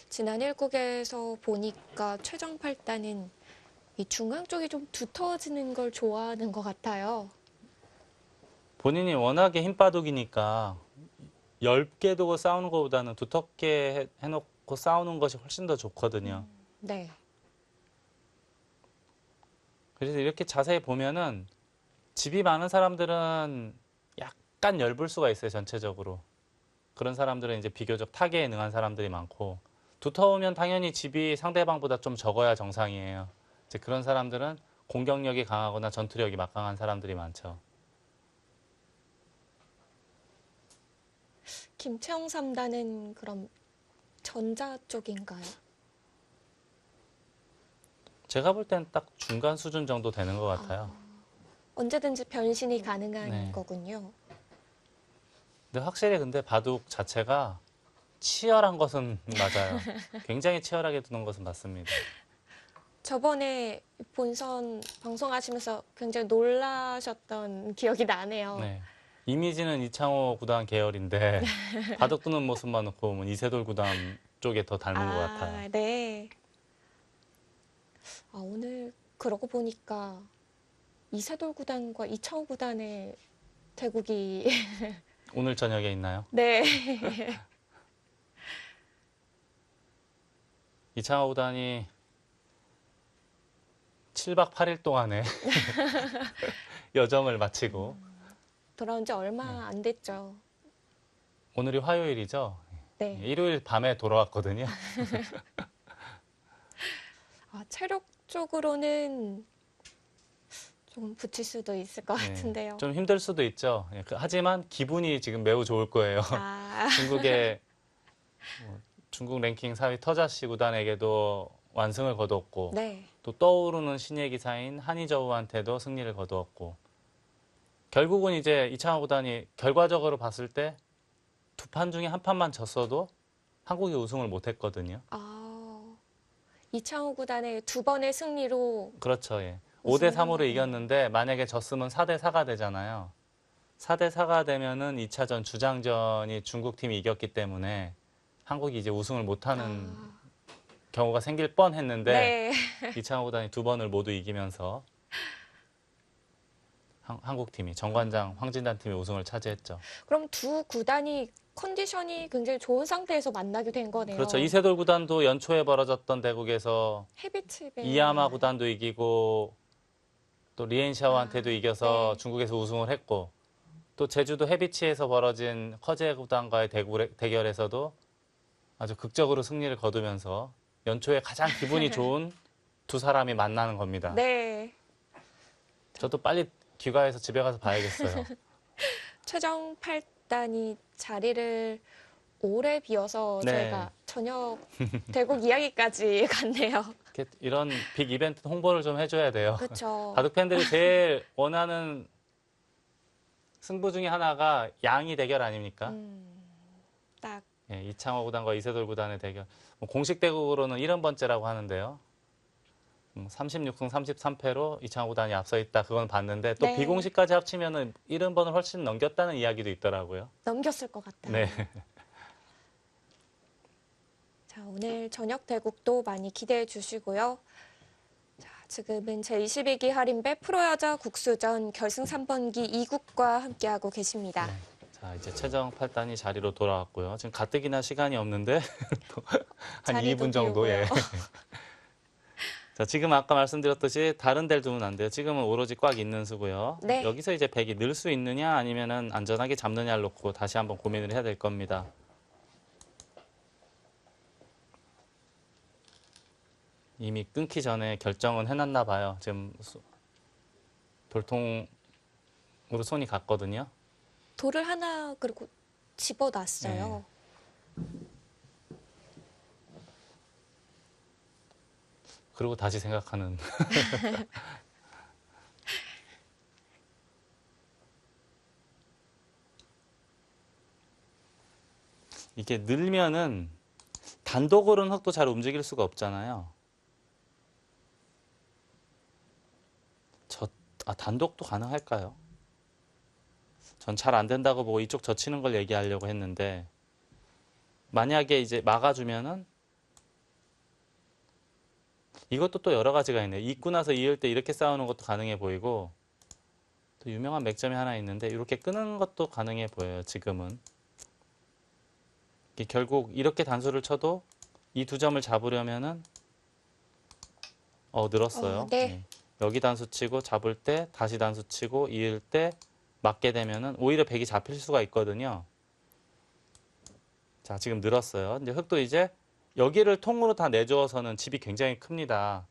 지난 1국에서 보니까 최정 팔단은 이 중앙 쪽이 좀 두터워지는 걸 좋아하는 것 같아요. 본인이 워낙에 힘바둑이니까 얇게 두고 싸우는 것보다는 두텁게 해놓고 싸우는 것이 훨씬 더 좋거든요. 네. 그래서 이렇게 자세히 보면은 집이 많은 사람들은 약간 엷을 수가 있어요, 전체적으로. 그런 사람들은 이제 비교적 타개에 능한 사람들이 많고, 두터우면 당연히 집이 상대방보다 좀 적어야 정상이에요. 이제 그런 사람들은 공격력이 강하거나 전투력이 막강한 사람들이 많죠. 김채영 3단은 그럼 전자 쪽인가요? 제가 볼 땐 딱 중간 수준 정도 되는 것 같아요. 언제든지 변신이 가능한 네. 거군요. 근데 확실히 근데 바둑 자체가 치열한 것은 맞아요. 굉장히 치열하게 두는 것은 맞습니다. 저번에 본선 방송하시면서 굉장히 놀라셨던 기억이 나네요. 네. 이미지는 이창호 구단 계열인데 바둑 두는 모습만 놓고 보면 이세돌 구단 쪽에 더 닮은 것 같아요. 네. 오늘 그러고 보니까 이세돌 구단과 이창호 구단의 대국이 오늘 저녁에 있나요? 네. 이창호 구단이 7박 8일 동안에 여정을 마치고 돌아온 지 얼마 안 됐죠. 오늘이 화요일이죠. 네. 일요일 밤에 돌아왔거든요. 체력적으로는 좀 붙일 수도 있을 것 같은데요. 좀 힘들 수도 있죠. 하지만 기분이 지금 매우 좋을 거예요. 중국의 중국 랭킹 4위 터자시 구단에게도 완승을 거두었고 네. 또 떠오르는 신예 기사인 한이저우한테도 승리를 거두었고 결국은 이제 이창호 구단이 결과적으로 봤을 때 두 판 중에 한 판만 졌어도 한국이 우승을 못했거든요. 이창호 구단의 두 번의 승리로 그렇죠. 예. 우승을 5대 3으로 한 이겼는데 만약에 졌으면 4대 4가 되잖아요. 4대 4가 되면은 2차전 주장전이 중국 팀이 이겼기 때문에 한국이 이제 우승을 못하는 경우가 생길 뻔했는데 네. 이창호 구단이 두 번을 모두 이기면서 한국 팀이 정관장 황진단 팀이 우승을 차지했죠. 그럼 두 구단이 컨디션이 굉장히 좋은 상태에서 만나게 된 거네요. 그렇죠. 이세돌 구단도 연초에 벌어졌던 대국에서 헤비츠베 이야마 구단도 이기고 또 리엔샤오한테도 이겨서 네. 중국에서 우승을 했고 또 제주도 해비치에서 벌어진 허재 구단과의 대결에서도 아주 극적으로 승리를 거두면서 연초에 가장 기분이 좋은 두 사람이 만나는 겁니다. 네. 저도 빨리 귀가해서 집에 가서 봐야겠어요. 최정 8단이 자리를 오래 비워서 네. 저희가 저녁 대국 이야기까지 갔네요. 이런 빅 이벤트 홍보를 좀 해줘야 돼요. 그렇죠. 바둑 팬들이 제일 원하는 승부 중에 하나가 양이 대결 아닙니까? 딱 예, 이창호 구단과 이세돌 구단의 대결. 공식 대국으로는 71번째라고 하는데요. 36승 33패로 이창호 구단이 앞서 있다. 그건 봤는데 또 네. 비공식까지 합치면은 70번을 훨씬 넘겼다는 이야기도 있더라고요. 넘겼을 것 같아요. 네. 자, 오늘 저녁 대국도 많이 기대해 주시고요. 자, 지금은 제22기 하림배 프로여자 국수전 결승 3번기 2국과 함께하고 계십니다. 네. 자, 이제 최정 8단이 자리로 돌아왔고요. 지금 가뜩이나 시간이 없는데 또 한 자리도 2분 정도. 예. 비우고요. 자, 지금 아까 말씀드렸듯이 다른 데를 두면 안 돼요. 지금은 오로지 꽉 있는 수고요. 네. 여기서 이제 백이 늘 수 있느냐 아니면은 안전하게 잡느냐를 놓고 다시 한번 고민을 해야 될 겁니다. 이미 끊기 전에 결정은 해놨나 봐요. 지금 돌통으로 손이 갔거든요. 돌을 하나 그리고 집어놨어요. 그리고 다시 생각하는. 이게 늘면은 단독으로는 흙도 잘 움직일 수가 없잖아요. 단독도 가능할까요? 전 잘 안 된다고 보고 이쪽 젖히는 걸 얘기하려고 했는데, 만약에 이제 막아주면은 이것도 또 여러 가지가 있네요. 잊고 나서 이을 때 이렇게 싸우는 것도 가능해 보이고, 또 유명한 맥점이 하나 있는데 이렇게 끄는 것도 가능해 보여요. 지금은 이게 결국 이렇게 단수를 쳐도 이 두 점을 잡으려면은 늘었어요. 네. 네. 여기 단수 치고 잡을 때 다시 단수 치고 이을 때 맞게 되면은 오히려 백이 잡힐 수가 있거든요. 자, 지금 늘었어요. 이제 흙도 이제 여기를 통으로 다 내주어서는 집이 굉장히 큽니다.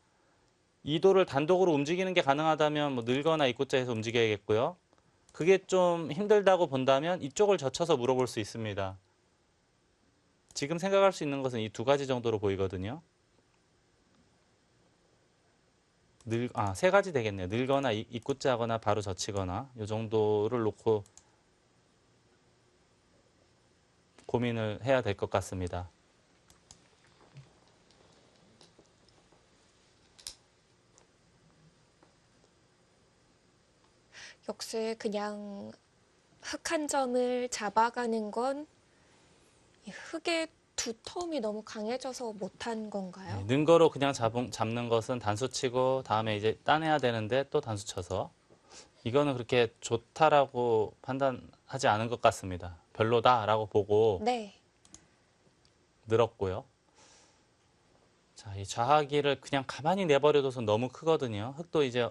이 돌을 단독으로 움직이는 게 가능하다면 뭐 늘거나 입구자에서 움직여야겠고요. 그게 좀 힘들다고 본다면 이쪽을 젖혀서 물어볼 수 있습니다. 지금 생각할 수 있는 것은 이 두 가지 정도로 보이거든요. 세 가지 되겠네요. 늘거나 입구자 하거나 바로 젖히거나 이 정도를 놓고 고민을 해야 될 것 같습니다. 역시 그냥 흙 한 점을 잡아가는 건 이 흙의 두터움이 너무 강해져서 못한 건가요? 네, 는 거로 그냥 잡는 것은 단수 치고 다음에 이제 따내야 되는데 또 단수 쳐서 이거는 그렇게 좋다라고 판단하지 않은 것 같습니다. 별로다라고 보고 네. 늘었고요. 자, 이 좌하기를 그냥 가만히 내버려둬서 너무 크거든요. 흙도 이제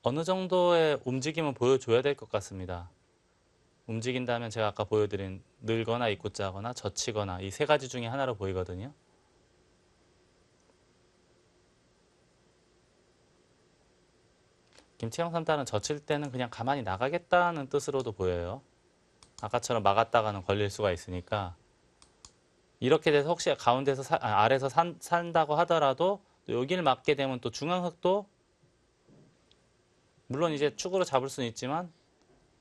어느 정도의 움직임을 보여줘야 될 것 같습니다. 움직인다면 제가 아까 보여드린 늘거나 입구자거나 젖히거나 이 세 가지 중에 하나로 보이거든요. 김채영 3단은 젖힐 때는 그냥 가만히 나가겠다는 뜻으로도 보여요. 아까처럼 막았다가는 걸릴 수가 있으니까 이렇게 돼서 혹시 가운데서 아래서 산다고 하더라도 또 여기를 막게 되면 또 중앙 흙도 물론 이제 축으로 잡을 수는 있지만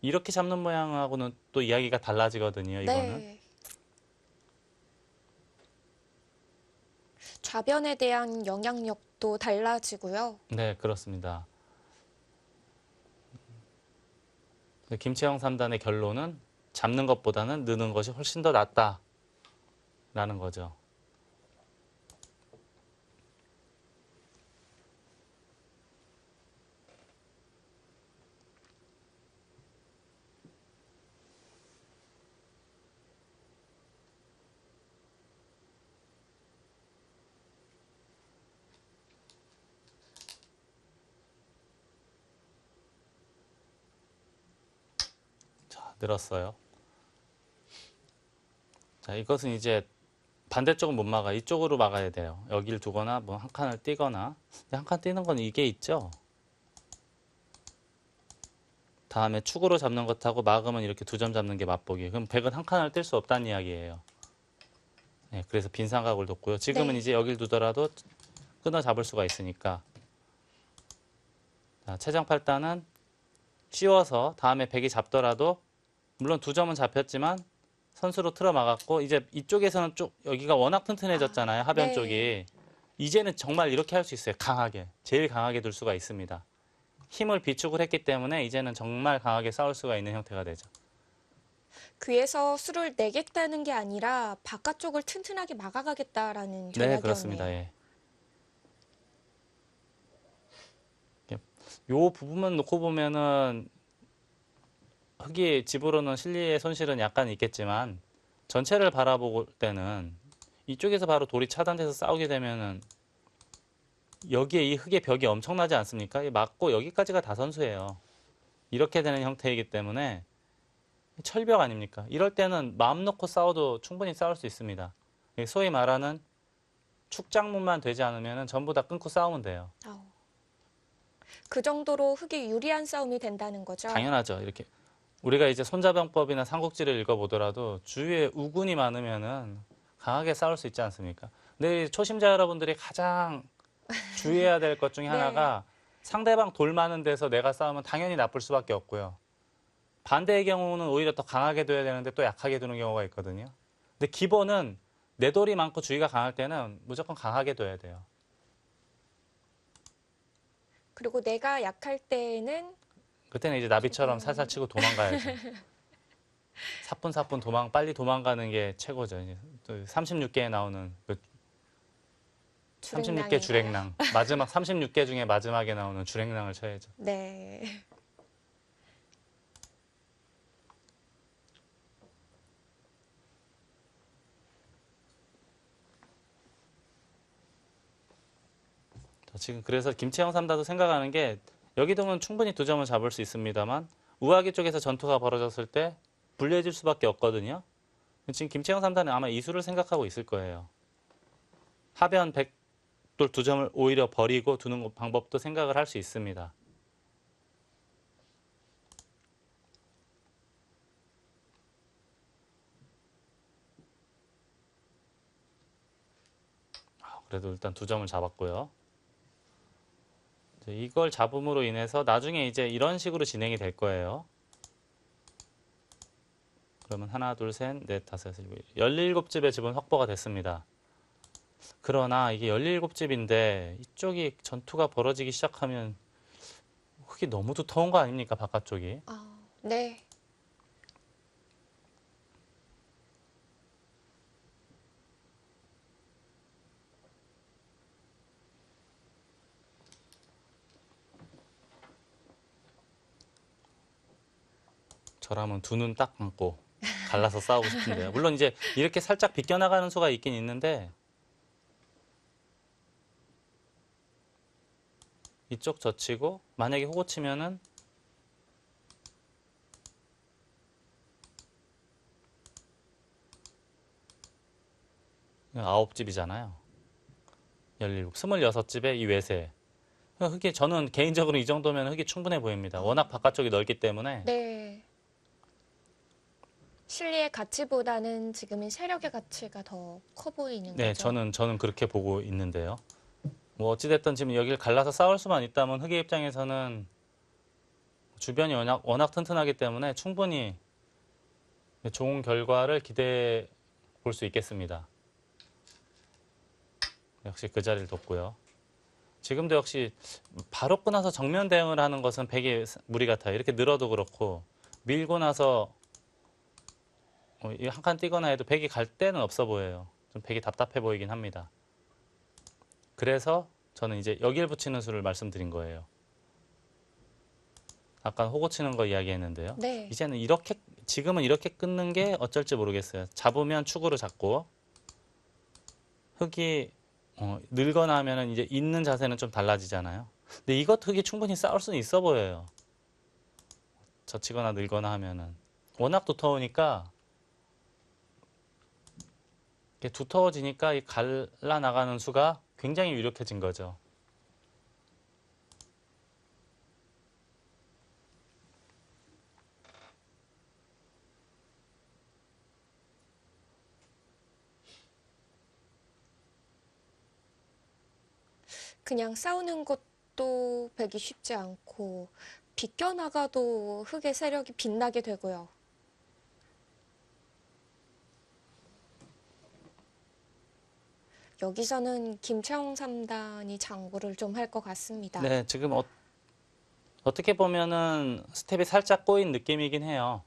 이렇게 잡는 모양하고는 또 이야기가 달라지거든요. 이거는. 네. 좌변에 대한 영향력도 달라지고요. 네, 그렇습니다. 김채영 3단의 결론은 잡는 것보다는 느는 것이 훨씬 더 낫다라는 거죠. 늘었어요. 자, 이것은 이제 반대쪽은 못 막아. 이쪽으로 막아야 돼요. 여기를 두거나 뭐 한 칸을 띄거나. 한 칸 띄는 건 이게 있죠. 다음에 축으로 잡는 것하고 막으면 이렇게 두 점 잡는 게 맛보기. 그럼 백은 한 칸을 뜰 수 없다는 이야기예요. 네, 그래서 빈 삼각을 뒀고요. 지금은 네. 이제 여기를 두더라도 끊어 잡을 수가 있으니까. 자, 최정 8단은 씌워서 다음에 백이 잡더라도 물론 두 점은 잡혔지만 선수로 틀어 막았고 이제 이쪽에서는 여기가 워낙 튼튼해졌잖아요. 하변 네. 쪽이. 이제는 정말 이렇게 할 수 있어요. 강하게. 제일 강하게 둘 수가 있습니다. 힘을 비축을 했기 때문에 이제는 정말 강하게 싸울 수가 있는 형태가 되죠. 귀에서 수를 내겠다는 게 아니라 바깥쪽을 튼튼하게 막아가겠다라는 전략이었네요. 네, 그렇습니다. 예. 요 부분만 놓고 보면은 흑이 집으로는 실리의 손실은 약간 있겠지만 전체를 바라볼 때는 이쪽에서 바로 돌이 차단돼서 싸우게 되면은 여기에 이 흑의 벽이 엄청나지 않습니까? 이 맞고 여기까지가 다 선수예요. 이렇게 되는 형태이기 때문에 철벽 아닙니까? 이럴 때는 마음 놓고 싸워도 충분히 싸울 수 있습니다. 소위 말하는 축장문만 되지 않으면 전부 다 끊고 싸우면 돼요. 그 정도로 흑이 유리한 싸움이 된다는 거죠? 당연하죠. 이렇게 우리가 이제 손자병법이나 삼국지를 읽어보더라도 주위에 우군이 많으면은 강하게 싸울 수 있지 않습니까? 근데 초심자 여러분들이 가장 주의해야 될 것 중에 네. 하나가 상대방 돌 많은 데서 내가 싸우면 당연히 나쁠 수밖에 없고요. 반대의 경우는 오히려 더 강하게 둬야 되는데 또 약하게 두는 경우가 있거든요. 근데 기본은 내 돌이 많고 주의가 강할 때는 무조건 강하게 둬야 돼요. 그리고 내가 약할 때는 그때는 이제 나비처럼 살살 치고 도망가야죠. 사뿐사뿐 빨리 도망가는 게 최고죠. 이제 36개에 나오는 그 36개 주랭랑. 마지막 36개 중에 마지막에 나오는 주랭랑을 쳐야죠. 네. 지금 그래서 김채영 삼다도 생각하는 게 여기 두면 충분히 2점을 잡을 수 있습니다만 우아기 쪽에서 전투가 벌어졌을 때 불리해질 수밖에 없거든요. 지금 김채영 삼다는 아마 이수를 생각하고 있을 거예요. 하변 100돌 2점을 오히려 버리고 두는 방법도 생각을 할 수 있습니다. 그래도 일단 2점을 잡았고요. 이걸 잡음으로 인해서 나중에 이제 이런 식으로 진행이 될 거예요. 그러면 하나, 둘, 셋, 넷, 다섯, 여섯, 일곱, 17집의 집은 확보가 됐습니다. 그러나 이게 17집인데 이쪽이 전투가 벌어지기 시작하면 흙이 너무 두터운 거 아닙니까? 바깥쪽이. 네. 저라면 두 눈 딱 감고 갈라서 싸우고 싶은데요. 물론 이제 이렇게 살짝 비껴나가는 수가 있긴 있는데 이쪽 젖히고 만약에 호구 치면은 아홉 집이잖아요. 17, 26집에 이 외세. 흙이 저는 개인적으로 이 정도면 흙이 충분해 보입니다. 워낙 바깥쪽이 넓기 때문에. 네. 실리의 가치보다는 지금은 세력의 가치가 더 커 보이는 네, 거죠? 저는 그렇게 보고 있는데요. 뭐 어찌됐든 지금 여기를 갈라서 싸울 수만 있다면 흑의 입장에서는 주변이 워낙 튼튼하기 때문에 충분히 좋은 결과를 기대해 볼 수 있겠습니다. 역시 그 자리를 뒀고요. 지금도 역시 바로 끊어서 정면 대응을 하는 것은 백이 무리 같아요. 이렇게 늘어도 그렇고 밀고 나서 한 칸 뛰거나 해도 백이 갈 데는 없어 보여요. 좀 백이 답답해 보이긴 합니다. 그래서 저는 이제 여길 붙이는 수를 말씀드린 거예요. 아까 호구 치는 거 이야기했는데요. 네. 이제는 지금은 이렇게 끊는 게 어쩔지 모르겠어요. 잡으면 축으로 잡고 흙이 늘거나 하면은 이제 있는 자세는 좀 달라지잖아요. 근데 이것 흙이 충분히 싸울 수는 있어 보여요. 젖히거나 늘거나 하면은 워낙 두터우니까 이게 두터워지니까 이 갈라 나가는 수가 굉장히 유력해진 거죠. 그냥 싸우는 것도 백이 쉽지 않고 비껴나가도 흑의 세력이 빛나게 되고요. 여기서는 김채영 3단이 장구를 좀 할 것 같습니다. 네, 지금 어떻게 보면은 스텝이 살짝 꼬인 느낌이긴 해요.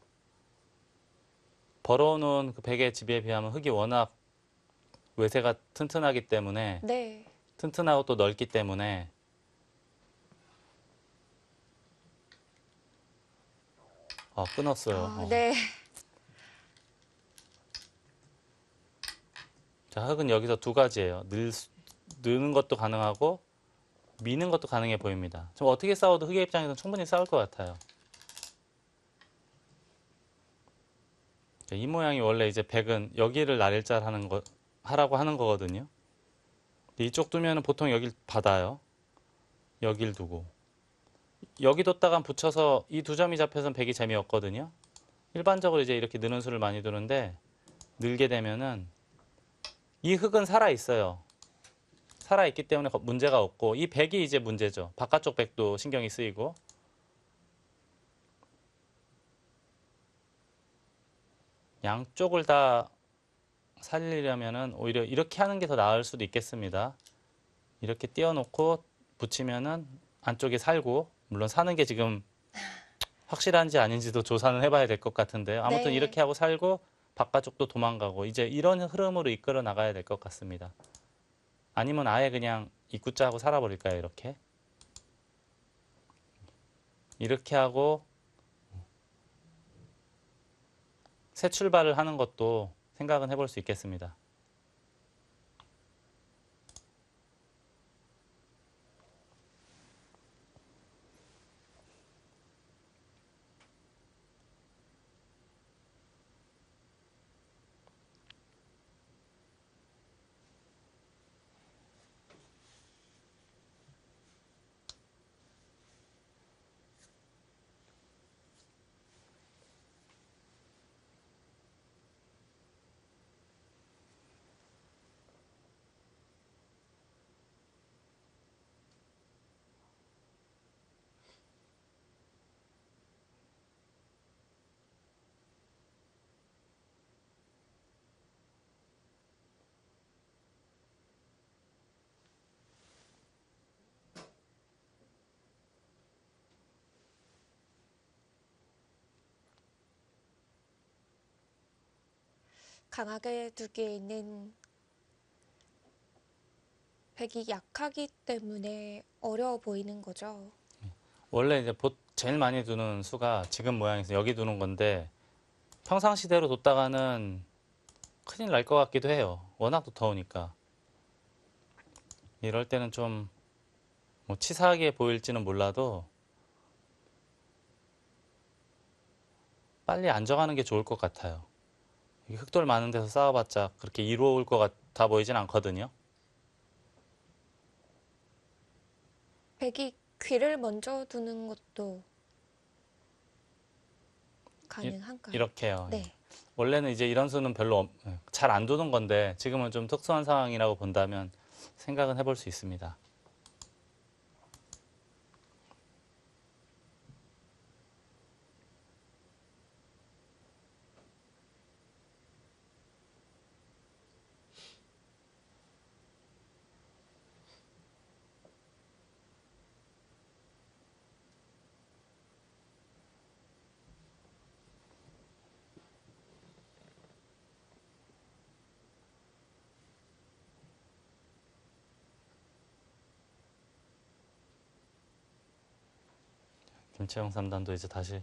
벌어오는 그 백의 집에 비하면 흙이 워낙 외세가 튼튼하기 때문에 네. 튼튼하고 또 넓기 때문에 끊었어요. 네. 자, 흙은 여기서 두 가지예요. 느는 것도 가능하고 미는 것도 가능해 보입니다. 좀 어떻게 싸워도 흙의 입장에서는 충분히 싸울 것 같아요. 이 모양이 원래 이제 백은 여기를 날일자를 하라고 하는 거거든요. 이쪽 두면은 보통 여길 받아요. 여길 두고. 여기 뒀다가 붙여서 이 두 점이 잡혀서는 백이 재미없거든요. 일반적으로 이제 이렇게 느는 수를 많이 두는데 늘게 되면은 이 흙은 살아있어요. 살아있기 때문에 문제가 없고 이 백이 이제 문제죠. 바깥쪽 백도 신경이 쓰이고. 양쪽을 다 살리려면은 오히려 이렇게 하는 게 더 나을 수도 있겠습니다. 이렇게 띄워놓고 붙이면은 안쪽에 살고, 물론 사는 게 지금 확실한지 아닌지도 조사는 해봐야 될 것 같은데요. 아무튼 네. 이렇게 하고 살고 바깥쪽도 도망가고 이제 이런 흐름으로 이끌어 나가야 될 것 같습니다. 아니면 아예 그냥 입구자 하고 살아버릴까요? 이렇게 하고 새 출발을 하는 것도 생각은 해볼 수 있겠습니다. 강하게 두기에 있는 백이 약하기 때문에 어려워 보이는 거죠. 원래 이제 제일 많이 두는 수가 지금 모양에서 여기 두는 건데 평상시대로 뒀다가는 큰일 날 것 같기도 해요. 워낙 또 더우니까. 이럴 때는 좀 뭐 치사하게 보일지는 몰라도 빨리 안정하는 게 좋을 것 같아요. 이게 흙돌 많은 데서 싸워봤자 그렇게 이로울 것 같아 보이진 않거든요. 백이 귀를 먼저 두는 것도 가능한가요? 이렇게요. 네. 원래는 이제 이런 수는 별로 잘 안 두는 건데 지금은 좀 특수한 상황이라고 본다면 생각은 해볼 수 있습니다. 김채영 3단도 이제 다시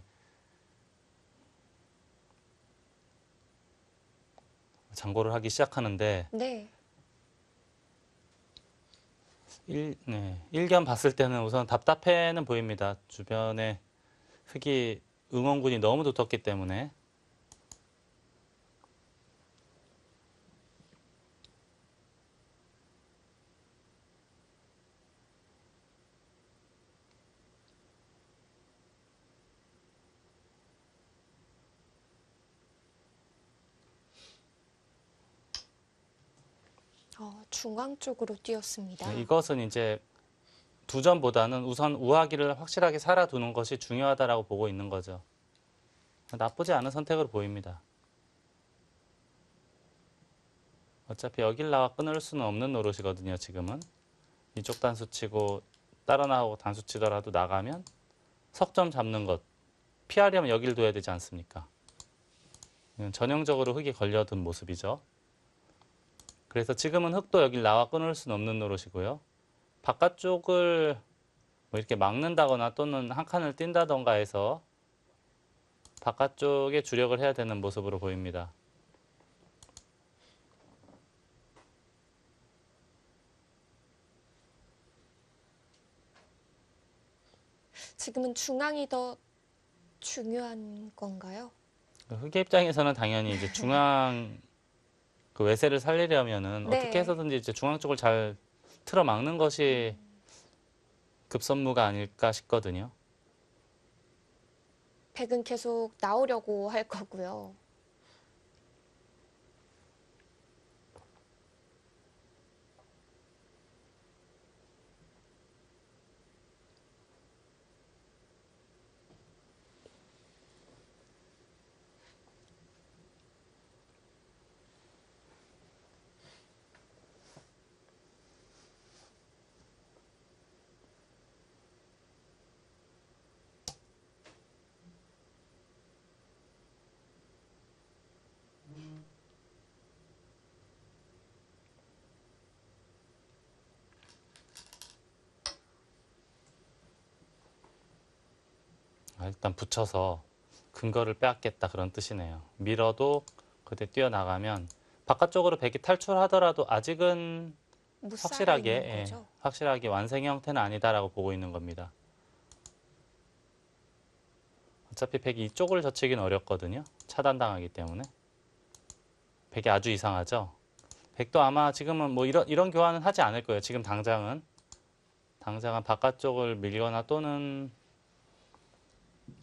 장고를 하기 시작하는데 네. 일견 봤을 때는 우선 답답해는 보입니다. 주변에 흙이 응원군이 너무 두텁기 때문에. 중앙 쪽으로 뛰었습니다. 이것은 이제 두 점보다는 우선 우하기를 확실하게 살아두는 것이 중요하다라고 보고 있는 거죠. 나쁘지 않은 선택으로 보입니다. 어차피 여길 나와 끊을 수는 없는 노릇이거든요, 지금은. 이쪽 단수 치고 따라 나오고 단수 치더라도 나가면 석점 잡는 것 피하려면 여길 둬야 되지 않습니까? 이건 전형적으로 흙이 걸려든 모습이죠. 그래서 지금은 흙도 여길 나와 끊을 수는 없는 노릇이고요. 바깥쪽을 뭐 이렇게 막는다거나 또는 한 칸을 뛴다던가 해서 바깥쪽에 주력을 해야 되는 모습으로 보입니다. 지금은 중앙이 더 중요한 건가요? 흑의 입장에서는 당연히 이제 중앙 그 외세를 살리려면은 네. 어떻게 해서든지 이제 중앙 쪽을 잘 틀어 막는 것이 급선무가 아닐까 싶거든요. 백은 계속 나오려고 할 거고요. 일단 붙여서 근거를 빼앗겠다 그런 뜻이네요. 밀어도 그때 뛰어나가면 바깥쪽으로 백이 탈출하더라도 아직은 못 살아 확실하게 있는 거죠. 확실하게 완성 형태는 아니다라고 보고 있는 겁니다. 어차피 백이 이쪽을 젖히긴 어렵거든요. 차단당하기 때문에. 백이 아주 이상하죠. 백도 아마 지금은 뭐 이런 교환은 하지 않을 거예요. 지금 당장은 바깥쪽을 밀거나 또는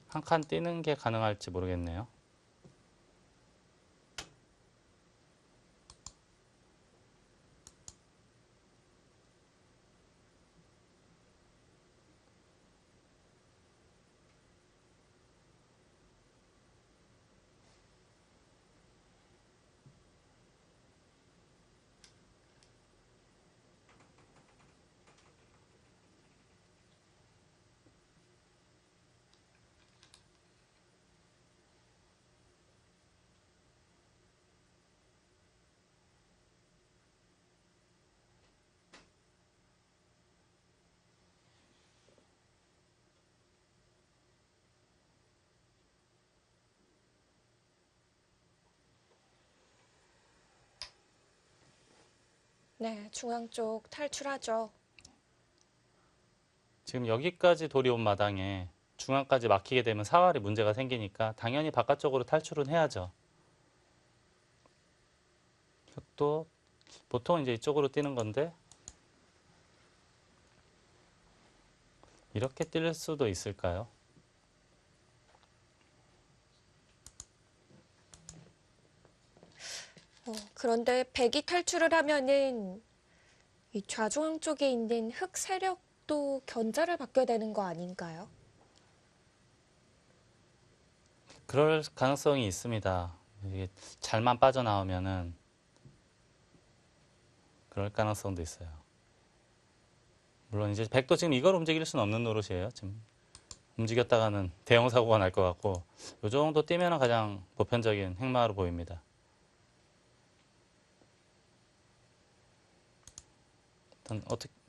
한 칸 뛰는 게 가능할지 모르겠네요. 네, 중앙 쪽 탈출하죠. 지금 여기까지 돌이 온 마당에 중앙까지 막히게 되면 사활이 문제가 생기니까 당연히 바깥쪽으로 탈출은 해야죠. 흑도 보통 이제 이쪽으로 뛰는 건데 이렇게 뛸 수도 있을까요? 그런데 백이 탈출을 하면은 이 좌중앙 쪽에 있는 흑 세력도 견제를 받게 되는 거 아닌가요? 그럴 가능성이 있습니다. 이게 잘만 빠져나오면은 그럴 가능성도 있어요. 물론 이제 백도 지금 이걸 움직일 수는 없는 노릇이에요. 지금 움직였다가는 대형 사고가 날 것 같고 이 정도 뛰면은 가장 보편적인 행마로 보입니다.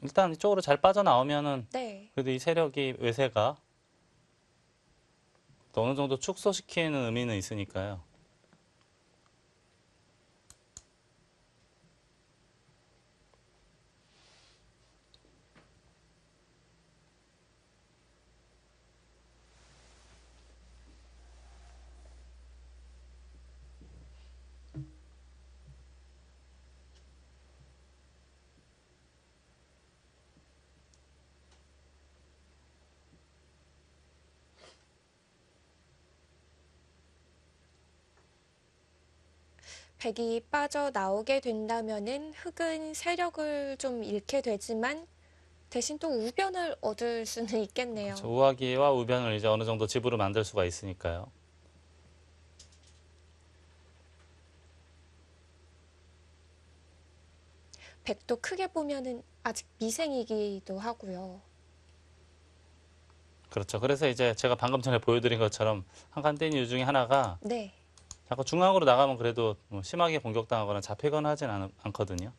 일단 이쪽으로 잘 빠져나오면은 네. 그래도 이 세력이 외세가 또 어느 정도 축소시키는 의미는 있으니까요. 백이 빠져나오게 된다면은 흑은 세력을 좀 잃게 되지만 대신 또 우변을 얻을 수는 있겠네요. 그렇죠. 우하기와 우변을 이제 어느 정도 집으로 만들 수가 있으니까요. 백도 크게 보면은 아직 미생이기도 하고요. 그렇죠. 그래서 이제 제가 방금 전에 보여드린 것처럼 한 칸 뛴 이유 중에 하나가 네. 자꾸 중앙으로 나가면 그래도 뭐 심하게 공격당하거나 잡히거나 하진 않거든요.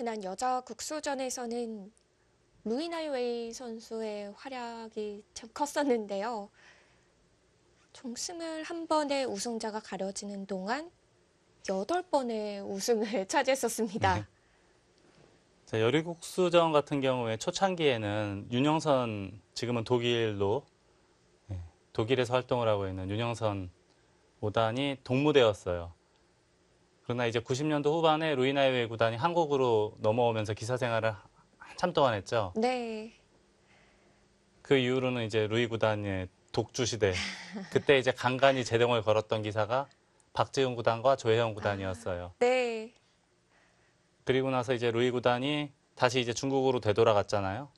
지난 여자 국수전에서는 루이나이웨이 선수의 활약이 참 컸었는데요. 총 21번의 우승자가 가려지는 동안 8번의 우승을 차지했었습니다. 자, 여리국수전 같은 경우에 초창기에는 윤영선, 지금은 독일로, 독일에서 활동을 하고 있는 윤영선 5단이 동무대였어요. 그러나 이제 90년도 후반에 루이나이웨이 구단이 한국으로 넘어오면서 기사 생활을 한참 동안 했죠. 네. 그 이후로는 이제 루이 구단의 독주 시대. 그때 이제 간간히 제동을 걸었던 기사가 박지훈 구단과 조혜영 구단이었어요. 네. 그리고 나서 이제 루이 구단이 다시 이제 중국으로 되돌아갔잖아요.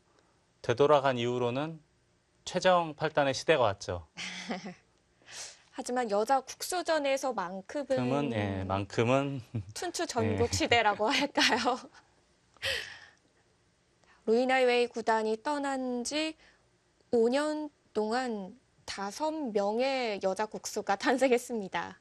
되돌아간 이후로는 최정 8단의 시대가 왔죠. 하지만 여자 국수전에서만큼은 만큼은 춘추 전국 시대라고 할까요? 루이나이웨이 구단이 떠난 지 5년 동안 5명의 여자 국수가 탄생했습니다.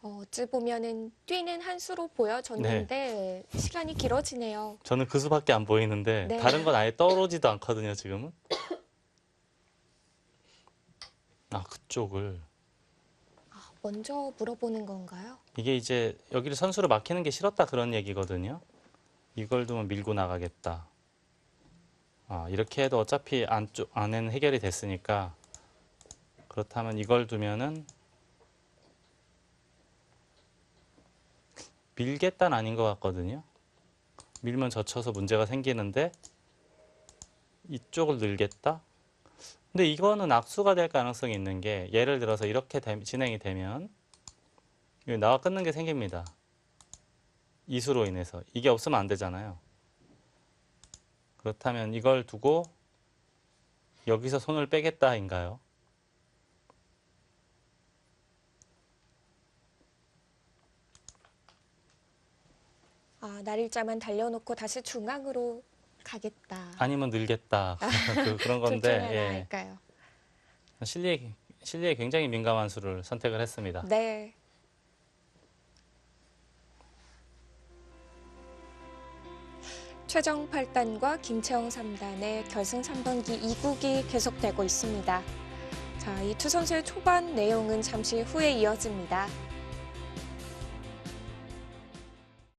어찌 보면은 뛰는 한 수로 보여졌는데 시간이 길어지네요. 저는 그 수밖에 안 보이는데 네. 다른 건 아예 떠오르지도 않거든요, 지금은. 아, 그쪽을. 먼저 물어보는 건가요? 이게 이제 여기를 선수로 막히는 게 싫었다 그런 얘기거든요. 이걸 두면 밀고 나가겠다. 이렇게 해도 어차피 안에는 해결이 됐으니까 그렇다면 이걸 두면은 밀겠다는 아닌 것 같거든요. 밀면 젖혀서 문제가 생기는데 이쪽을 늘겠다? 근데 이거는 악수가 될 가능성이 있는 게 예를 들어서 이렇게 진행이 되면 여기 나와 끊는 게 생깁니다. 이수로 인해서. 이게 없으면 안 되잖아요. 그렇다면 이걸 두고 여기서 손을 빼겠다인가요? 날일자만 달려놓고 다시 중앙으로 가겠다. 아니면 늘겠다. 그런 둘 중에 하나 건데 할까요? 실리에 굉장히 민감한 수를 선택을 했습니다. 네. 최정 8단과 김채영 3단의 결승 3번기 2국이 계속되고 있습니다. 자, 이 두 선수의 초반 내용은 잠시 후에 이어집니다.